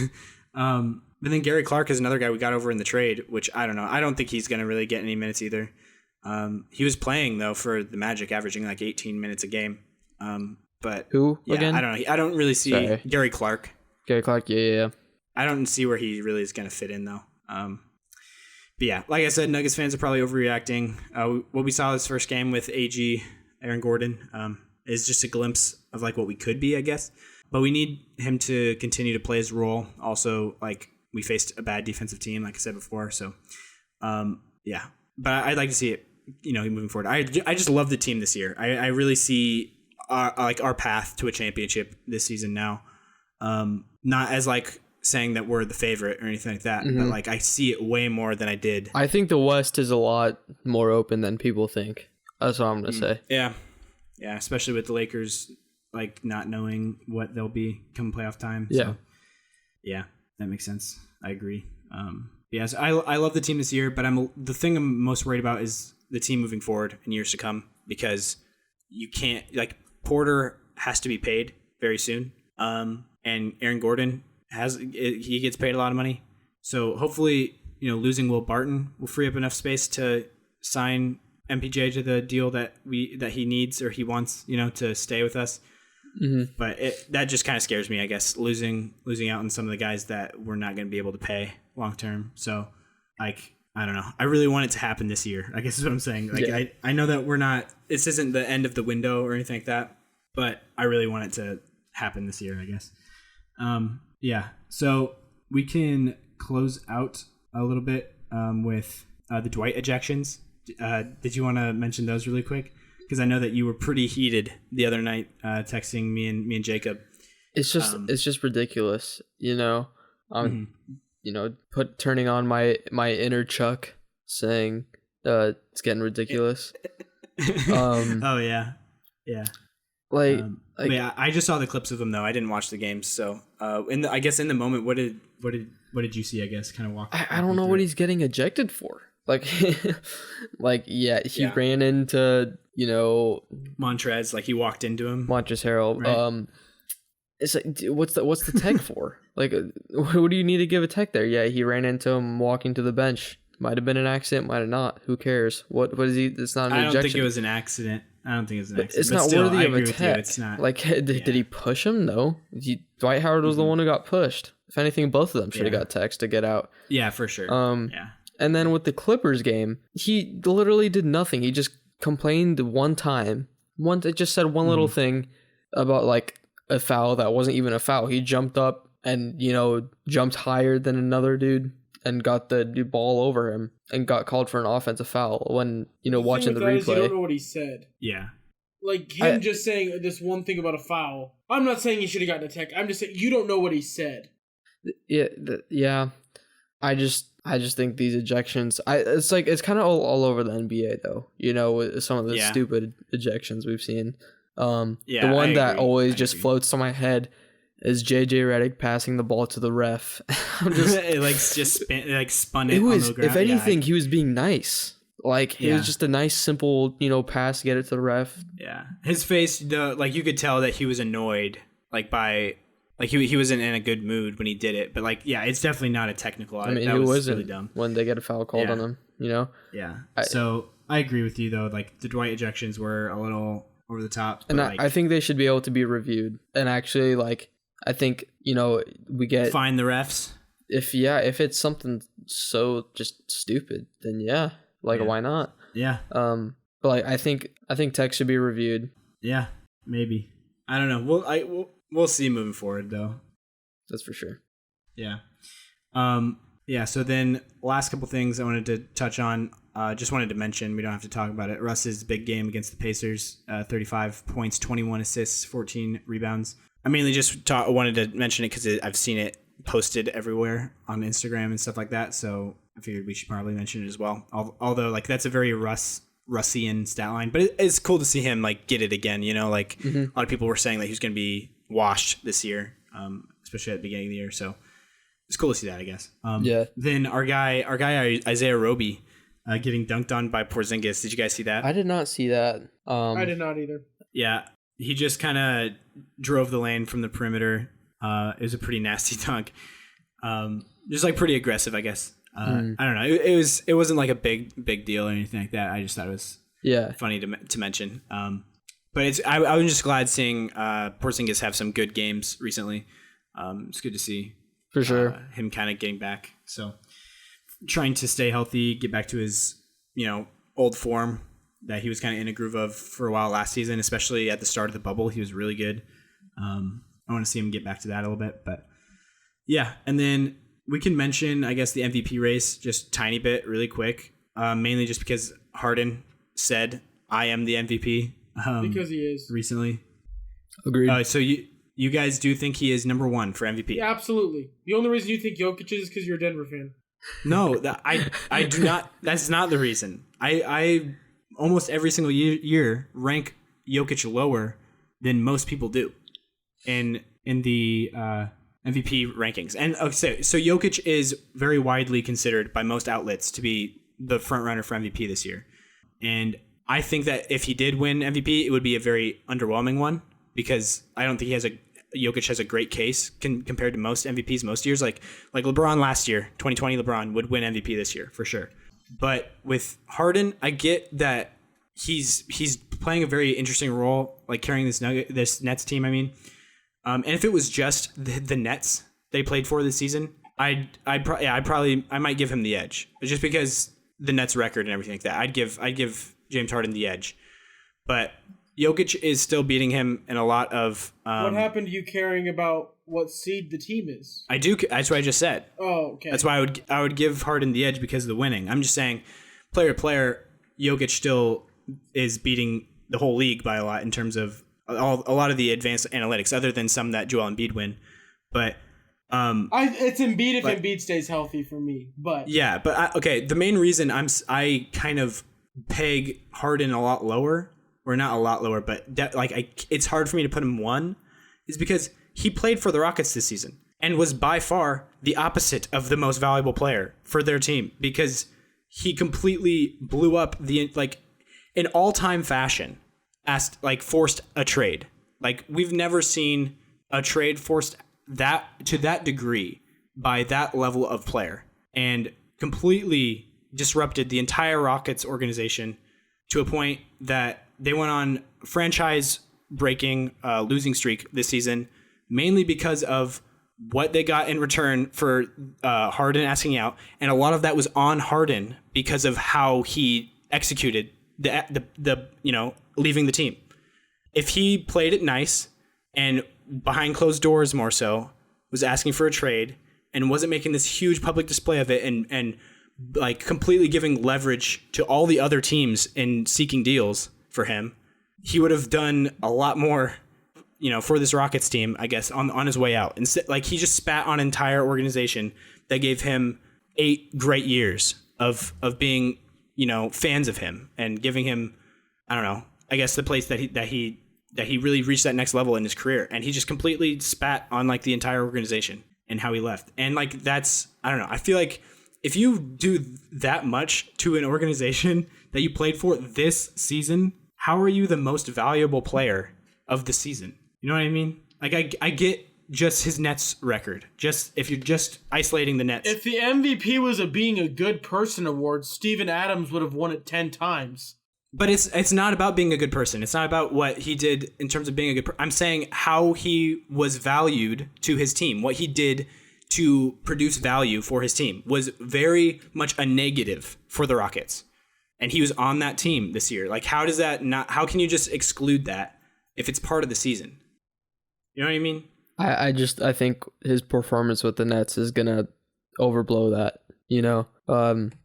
But then Gary Clark is another guy we got over in the trade, which I don't know. I don't think he's going to really get any minutes either. He was playing though for the Magic, averaging like 18 minutes a game. But who again? I don't know. I don't really see Gary Clark. Gary Clark, yeah. I don't see where he really is going to fit in though. But yeah, like I said, Nuggets fans are probably overreacting. What we saw this first game with AG, Aaron Gordon, is just a glimpse of like what we could be, I guess. But we need him to continue to play his role. Also, like we faced a bad defensive team, like I said before. So, yeah. But I'd like to see it, moving forward. I just love the team this year. I really see our path to a championship this season now. Not as like saying that we're the favorite or anything like that, but like I see it way more than I did. I think the West is a lot more open than people think. That's what I'm gonna say. Yeah, especially with the Lakers, like not knowing what they'll be come playoff time. So, yeah, that makes sense. I agree. So I love the team this year, but the thing I'm most worried about is the team moving forward in years to come, because you can't, like, Porter has to be paid very soon. And Aaron Gordon he gets paid a lot of money. So hopefully, losing Will Barton will free up enough space to sign MPJ to the deal that he needs or he wants, to stay with us. But that just kind of scares me, I guess, losing out on some of the guys that we're not going to be able to pay long term. So, like, I don't know. I really want it to happen this year, I guess is what I'm saying. Like, I know that this isn't the end of the window or anything like that, but I really want it to happen this year, I guess. So we can close out a little bit with the Dwight ejections. Did you want to mention those really quick? Because I know that you were pretty heated the other night, texting me and Jacob. It's just ridiculous, turning on my inner Chuck, saying it's getting ridiculous. Oh yeah. I just saw the clips of them though. I didn't watch the games, so I guess in the moment, what did you see? I guess kind of walk. I don't know what he's getting ejected for. Like, he ran into Montrez, like he walked into him. Montrezl Harrell. Right? It's like, what's the tech for? Like, what do you need to give a tech there? Yeah, he ran into him walking to the bench. Might have been an accident, might have not. Who cares? What is he? It's not an ejection. I don't think it was an accident. It's not worthy of a tech. It's not. Like, did he push him? No. Dwight Howard was the one who got pushed. If anything, both of them should have got techs to get out. Yeah, for sure. And then with the Clippers game, he literally did nothing. He just complained one time. It just said one little thing about like a foul that wasn't even a foul. He jumped up and jumped higher than another dude and got the ball over him and got called for an offensive foul when watching the replay. You don't know what he said. Yeah. Like him just saying this one thing about a foul. I'm not saying he should have gotten a tech. I'm just saying you don't know what he said. Yeah. I just think these ejections. It's kind of all over the NBA though. With some of the stupid ejections we've seen. The one that always just floats to my head is JJ Redick passing the ball to the ref. I'm just it spun it. It was, on the ground. if anything, he was being nice. Like it was just a nice, simple, pass to get it to the ref. Yeah, his face, you could tell that he was annoyed, he wasn't in a good mood when he did it. But it's definitely not a technical. I mean, that it was wasn't really dumb when they get a foul called on them. Yeah. So I agree with you though. Like the Dwight ejections were a little over the top. And I think they should be able to be reviewed. And actually, I think we get fine the refs. If it's something so just stupid, then why not? Yeah. But I think tech should be reviewed. Yeah, maybe. I don't know. We'll see moving forward though. That's for sure. Yeah. Yeah. So then, last couple things I wanted to touch on. Just wanted to mention, we don't have to talk about it. Russ's big game against the Pacers, 35 points, 21 assists, 14 rebounds. I mainly just wanted to mention it because I've seen it posted everywhere on Instagram and stuff like that. So I figured we should probably mention it as well. Although, like, that's a very Russian stat line, but it's cool to see him like get it again. You know, like a lot of people were saying that he was going to be washed this year, especially at the beginning of the year. So it's cool to see that, I guess. Yeah. Then our guy Isaiah Roby. Getting dunked on by Porzingis. Did you guys see that? I did not see that. I did not either. Yeah, he just kind of drove the lane from the perimeter. It was a pretty nasty dunk. Just like pretty aggressive, I guess. I don't know. It wasn't like a big deal or anything like that. I just thought it was funny to mention. But I was just glad seeing Porzingis have some good games recently. It's good to see for sure him kind of getting back. So. Trying to stay healthy, get back to his, old form that he was kind of in a groove of for a while last season, especially at the start of the bubble. He was really good. I want to see him get back to that a little bit, but yeah. And then we can mention, I guess, the MVP race just tiny bit really quick, mainly just because Harden said, I am the MVP. Because he is. Recently. Agreed. So you guys do think he is number one for MVP? Yeah, absolutely. The only reason you think Jokic is because you're a Denver fan. No, I do not. That's not the reason. I almost every single year rank Jokic lower than most people do in the MVP rankings. And so Jokic is very widely considered by most outlets to be the front runner for MVP this year. And I think that if he did win MVP, it would be a very underwhelming one because I don't think Jokic has a great case compared to most MVPs most years. Like LeBron last year, 2020 LeBron would win MVP this year for sure. But with Harden, I get that he's playing a very interesting role, like carrying this Nets team. I mean, and if it was just the Nets they played for this season, I might give him the edge just because the Nets record and everything like that. I'd give James Harden the edge, but. Jokic is still beating him in a lot of... what happened to you caring about what seed the team is? I do. That's what I just said. Oh, okay. That's why I would give Harden the edge because of the winning. I'm just saying, player to player, Jokic still is beating the whole league by a lot in terms of a lot of the advanced analytics, other than some that Joel Embiid win. But... it's Embiid if Embiid stays healthy for me. But yeah, but the main reason I kind of peg Harden a lot lower... or not a lot lower, but it's hard for me to put him one, is because he played for the Rockets this season and was by far the opposite of the most valuable player for their team because he completely blew up in all-time fashion, forced a trade. Like we've never seen a trade forced to that degree by that level of player and completely disrupted the entire Rockets organization to a point that they went on franchise-breaking losing streak this season, mainly because of what they got in return for Harden asking out, and a lot of that was on Harden because of how he executed the leaving the team. If he played it nice and behind closed doors more so, was asking for a trade and wasn't making this huge public display of it and like completely giving leverage to all the other teams in seeking deals for him, he would have done a lot more, for this Rockets team, I guess, on his way out. Instead, he just spat on an entire organization that gave him 8 great years of being, fans of him and giving him, I don't know, I guess the place that he really reached that next level in his career. And he just completely spat on the entire organization and how he left. And that's, I don't know, I feel like if you do that much to an organization that you played for this season, how are you the most valuable player of the season? You know what I mean? I get just his Nets record. Just if you're just isolating the Nets. If the MVP was a being a good person award, Steven Adams would have won it 10 times. But it's not about being a good person. It's not about what he did in terms of being a good person. I'm saying how he was valued to his team. What he did to produce value for his team was very much a negative for the Rockets. And he was on that team this year. How does that not... How can you just exclude that if it's part of the season? You know what I mean? I think his performance with the Nets is gonna overblow that.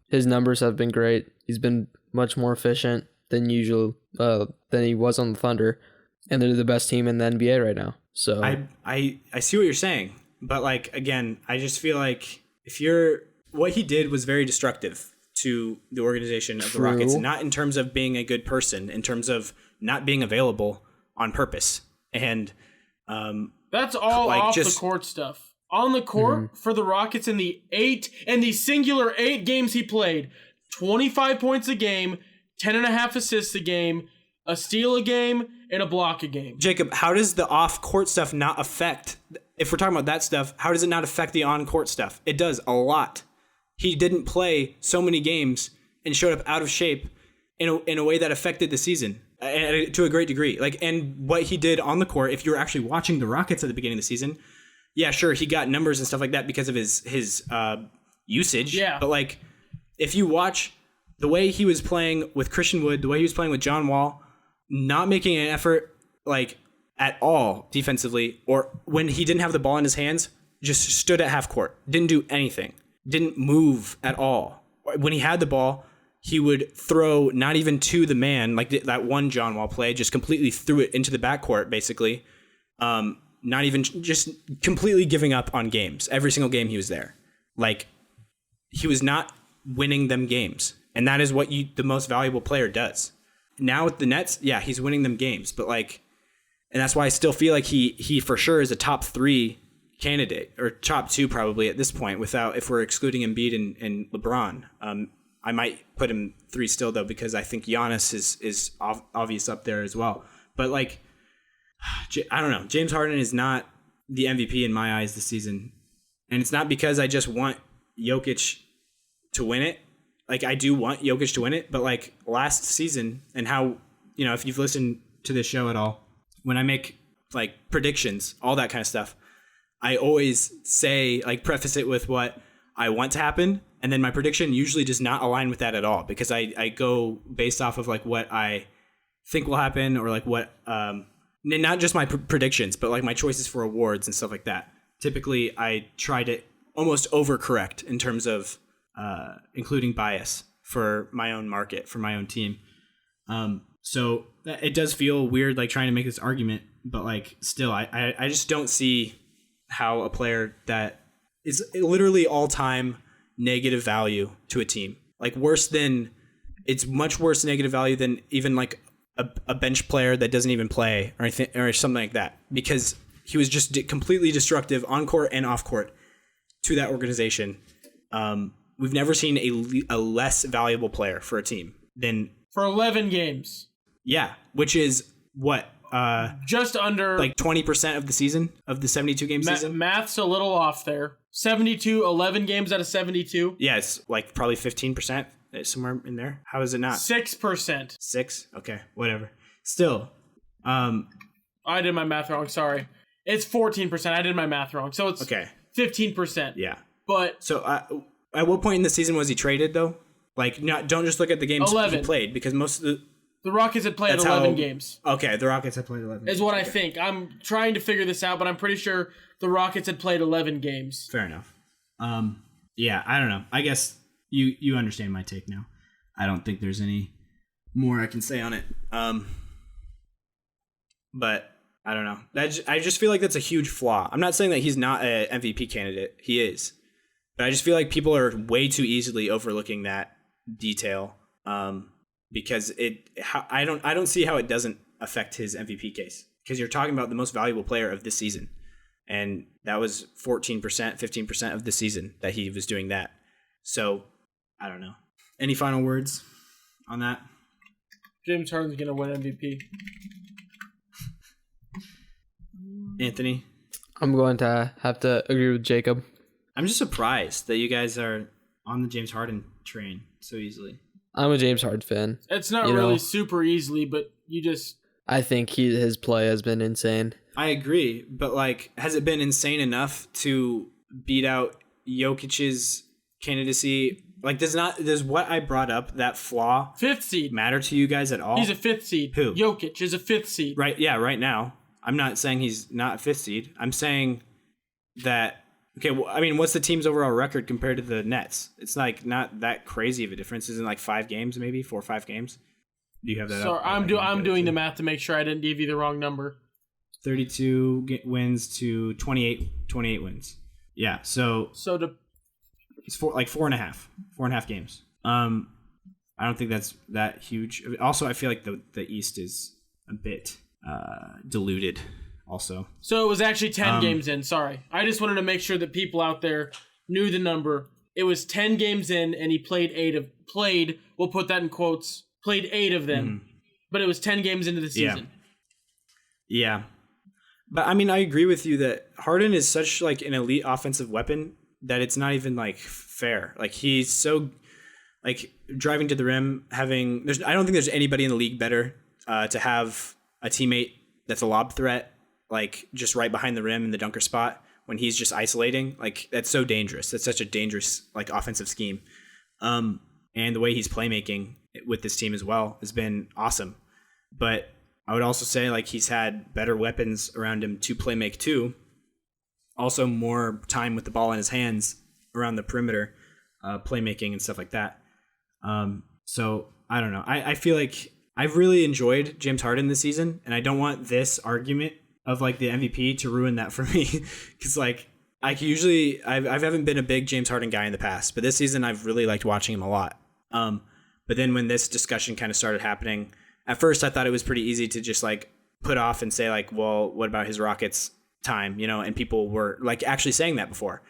His numbers have been great. He's been much more efficient than usual than he was on the Thunder, and they're the best team in the NBA right now. So I see what you're saying, but like again, I just feel like what he did was very destructive to the organization of the Rockets, not in terms of being a good person, in terms of not being available on purpose. And that's all like off the court stuff. On the court for the Rockets in the singular 8 games he played, 25 points a game, 10.5 assists a game, a steal a game, and a block a game. Jacob, how does the off-court stuff not affect, if we're talking about that stuff, how does it not affect the on-court stuff? It does a lot. He didn't play so many games and showed up out of shape in a way that affected the season to a great degree. And what he did on the court, if you're actually watching the Rockets at the beginning of the season, yeah, sure, he got numbers and stuff like that because of his usage. Yeah. But if you watch the way he was playing with Christian Wood, the way he was playing with John Wall, not making an effort at all defensively, or when he didn't have the ball in his hands, just stood at half court, didn't do anything, didn't move at all. When he had the ball, he would throw not even to the man, like that one John Wall play, just completely threw it into the backcourt, basically. Not even, just completely giving up on games. Every single game he was there. He was not winning them games. And that is what the most valuable player does. Now with the Nets, yeah, he's winning them games. But and that's why I still feel like he for sure is a top 3 candidate, or top 2 probably at this point, if we're excluding Embiid and LeBron. I might put him 3 still though, because I think Giannis is obvious up there as well. But I don't know. James Harden is not the MVP in my eyes this season. And it's not because I just want Jokic to win it. I do want Jokic to win it, but last season, and how, if you've listened to this show at all, when I make predictions, all that kind of stuff, I always say, preface it with what I want to happen. And then my prediction usually does not align with that at all, because I go based off of what I think will happen, or what, not just my predictions, but my choices for awards and stuff like that. Typically, I try to almost overcorrect in terms of including bias for my own market, for my own team. So it does feel weird, trying to make this argument, but still, I just don't see how a player that is literally all-time negative value to a team, it's much worse negative value than even a bench player that doesn't even play or anything, or something like that, because he was just completely destructive on court and off court to that organization. We've never seen a less valuable player for a team than for 11 games. Yeah, which is what just under 20% of the season, of the 72 game season. Math's a little off there. 11 games out of 72. Yeah, it's probably 15%. Somewhere in there. How is it not? 6%. 6? Okay, whatever. Still, I did my math wrong. Sorry, it's 14%. I did my math wrong. So it's okay. 15%. Yeah. But so, at what point in the season was he traded though? Don't just look at the games 11. he played, because most of the Rockets had played 11 games. Okay, the Rockets had played 11. Is what I think. I'm trying to figure this out, but I'm pretty sure the Rockets had played 11 games. Fair enough. Yeah, I don't know. I guess. You understand my take now. I don't think there's any more I can say on it. But I don't know. I just feel like that's a huge flaw. I'm not saying that he's not an MVP candidate. He is. But I just feel like people are way too easily overlooking that detail. Because I don't see how it doesn't affect his MVP case. Because you're talking about the most valuable player of this season. And that was 14%, 15% of the season that he was doing that. So, I don't know. Any final words on that? James Harden's going to win MVP. Anthony? I'm going to have to agree with Jacob. I'm just surprised that you guys are on the James Harden train so easily. I'm a James Harden fan. It's not really super easily, but you just... I think his play has been insane. I agree, but has it been insane enough to beat out Jokic's candidacy? Does what I brought up, that flaw, 5th seed, matter to you guys at all? He's a 5th seed. Who? Jokic is a 5th seed. Right, yeah, right now. I'm not saying he's not a 5th seed. I'm saying that, okay, well, I mean, what's the team's overall record compared to the Nets? It's like not that crazy of a difference. Isn't like 5 games, maybe 4 or 5 games? Do you have that? Sorry, I'm doing the math to make sure I didn't give you the wrong number. 32 wins to 28 wins. Yeah, so it's 4.5 games. I don't think that's that huge. Also, I feel like the East is a bit diluted also. So it was actually 10 games in. Sorry. I just wanted to make sure that people out there knew the number. It was 10 games in, and he played, we'll put that in quotes, played 8 of them. But it was 10 games into the season. Yeah. But I mean, I agree with you that Harden is such like an elite offensive weapon that it's not even like fair. Like he's so like driving to the rim, I don't think there's anybody in the league better to have a teammate that's a lob threat, like just right behind the rim in the dunker spot when he's just isolating. Like that's so dangerous. That's such a dangerous like offensive scheme. And the way he's playmaking with this team as well has been awesome. But I would also say like he's had better weapons around him to play make too. Also more time with the ball in his hands around the perimeter, playmaking and stuff like that. So I don't know. I feel like I've really enjoyed James Harden this season, and I don't want this argument of like the MVP to ruin that for me. Cause like I haven't been a big James Harden guy in the past, but this season I've really liked watching him a lot. But then when this discussion kind of started happening, at first I thought it was pretty easy to just like put off and say like, well, what about his Rockets time? And people were like actually saying that before.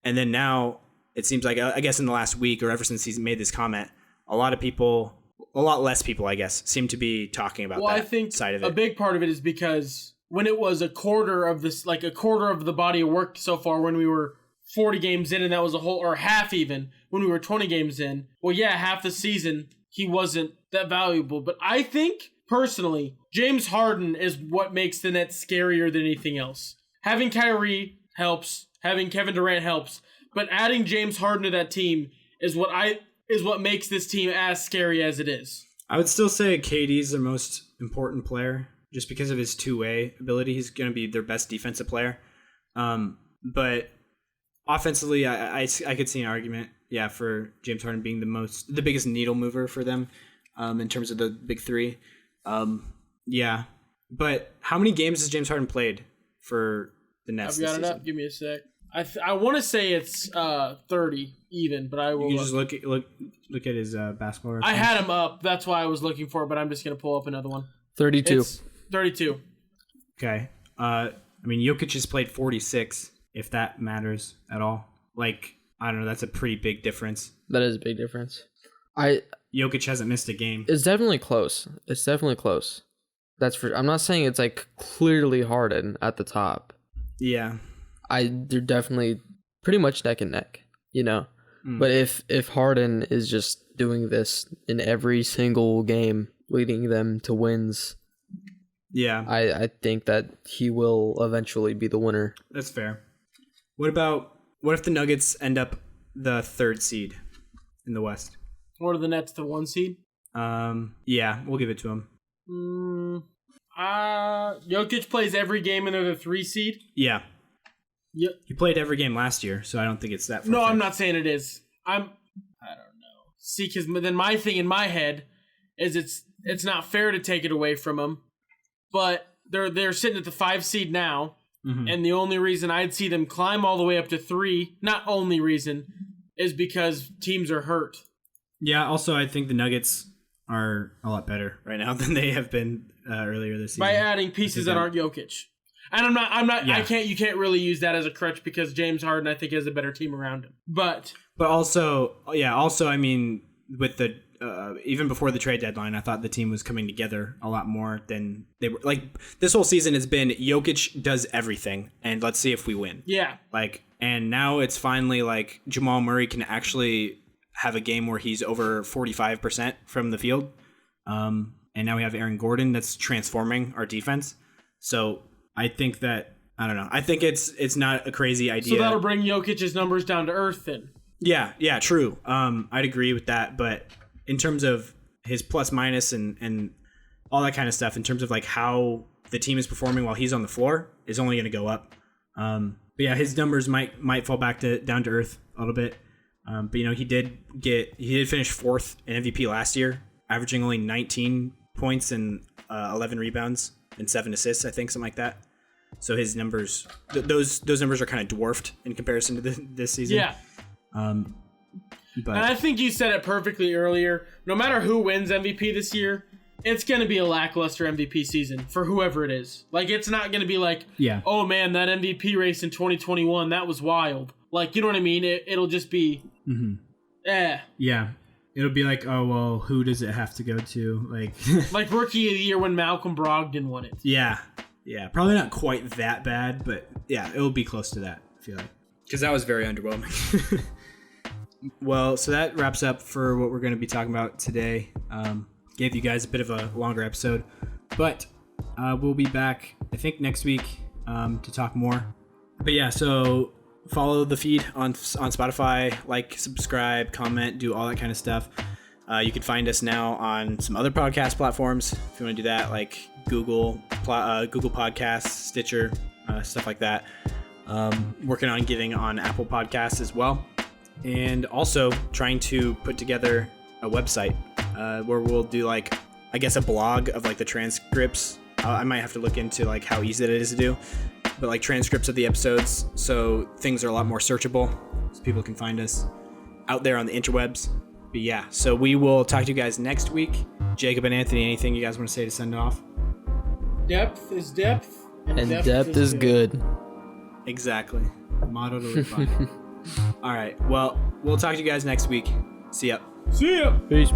And then now it seems like, I guess in the last week or ever since he's made this comment, a lot less people, I guess, seem to be talking about that I think side of it. A big part of it is because when it was a quarter of the body of work so far, when we were 40 games in, and that was a whole, or half even, when we were 20 games in, well, yeah, half the season, he wasn't that valuable. But I think, personally, James Harden is what makes the Nets scarier than anything else. Having Kyrie helps, having Kevin Durant helps, but adding James Harden to that team is what makes this team as scary as it is. I would still say KD's the most important player just because of his two-way ability. He's going to be their best defensive player. But offensively, I could see an argument, for James Harden being the biggest needle mover for them in terms of the big three. But how many games has James Harden played for the Nets? I've got it up. Give me a sec. I want to say it's 30 even, but I will. You can just look at his basketball reference. I had him up. That's why I was looking for it, but I'm just gonna pull up another one. 32. It's 32. Okay. I mean, Jokic has played 46, if that matters at all. Like, I don't know. That's a pretty big difference. That is a big difference. Jokic hasn't missed a game. It's definitely close. That's for. I'm not saying it's like clearly Harden at the top. Yeah. They're definitely pretty much neck and neck, But if Harden is just doing this in every single game, leading them to wins, I think that he will eventually be the winner. That's fair. What if the Nuggets end up the 3rd seed in the West? Or the Nets the 1 seed? We'll give it to him. Jokic plays every game and they're the 3 seed? Yeah. Yep. He played every game last year, so I don't think it's that far. No, I'm not saying it is. I don't know. See, because then my thing in my head is it's not fair to take it away from them, but they're sitting at the 5 seed now, and the only reason I'd see them climb all the way up to 3, not only reason, is because teams are hurt. Yeah. Also, I think the Nuggets are a lot better right now than they have been earlier this season by adding pieces that aren't Jokic. And I'm not. Yeah. You can't really use that as a crutch because James Harden, I think, has a better team around him. But also, I mean, with the even before the trade deadline, I thought the team was coming together a lot more than they were. Like this whole season has been Jokic does everything, and let's see if we win. Yeah. And now it's finally like Jamal Murray can actually have a game where he's over 45% from the field, and now we have Aaron Gordon that's transforming our defense. So. I think that, I don't know. I think it's not a crazy idea. So that'll bring Jokic's numbers down to earth then. Yeah, true. I'd agree with that. But in terms of his plus minus and all that kind of stuff, in terms of like how the team is performing while he's on the floor is only going to go up. But yeah, his numbers might fall back down to earth a little bit. But he did finish 4th in MVP last year, averaging only 19 points and 11 rebounds and 7 assists, I think, something like that. So his numbers, those numbers are kind of dwarfed in comparison to this season. Yeah. But and I think you said it perfectly earlier. No matter who wins MVP this year, it's going to be a lackluster MVP season for whoever it is. Like, it's not going to be like, oh man, that MVP race in 2021, that was wild. Like, you know what I mean? It'll just be, Yeah. It'll be like, oh, well, who does it have to go to? Like, like Rookie of the Year when Malcolm Brogdon won it. Yeah. Yeah. Probably not quite that bad, but yeah, it'll be close to that, I feel like. Because that was very underwhelming. Well, so that wraps up for what we're going to be talking about today. Gave you guys a bit of a longer episode, but we'll be back, I think, next week to talk more. But yeah, so follow the feed on Spotify, like, subscribe, comment, do all that kind of stuff. You can find us now on some other podcast platforms if you want to do that, like Google Podcasts, Stitcher, stuff like that. Working on getting on Apple Podcasts as well. And also trying to put together a website where we'll do, like, I guess, a blog of, like, the transcripts. I might have to look into, like, how easy it is to do, but, like, transcripts of the episodes, so things are a lot more searchable, so people can find us out there on the interwebs. But yeah, so we will talk to you guys next week. Jacob and Anthony, anything you guys want to say to send off? Depth is depth. And depth is good. Exactly. Motto to live by. All right. Well, we'll talk to you guys next week. See ya. See ya. Peace.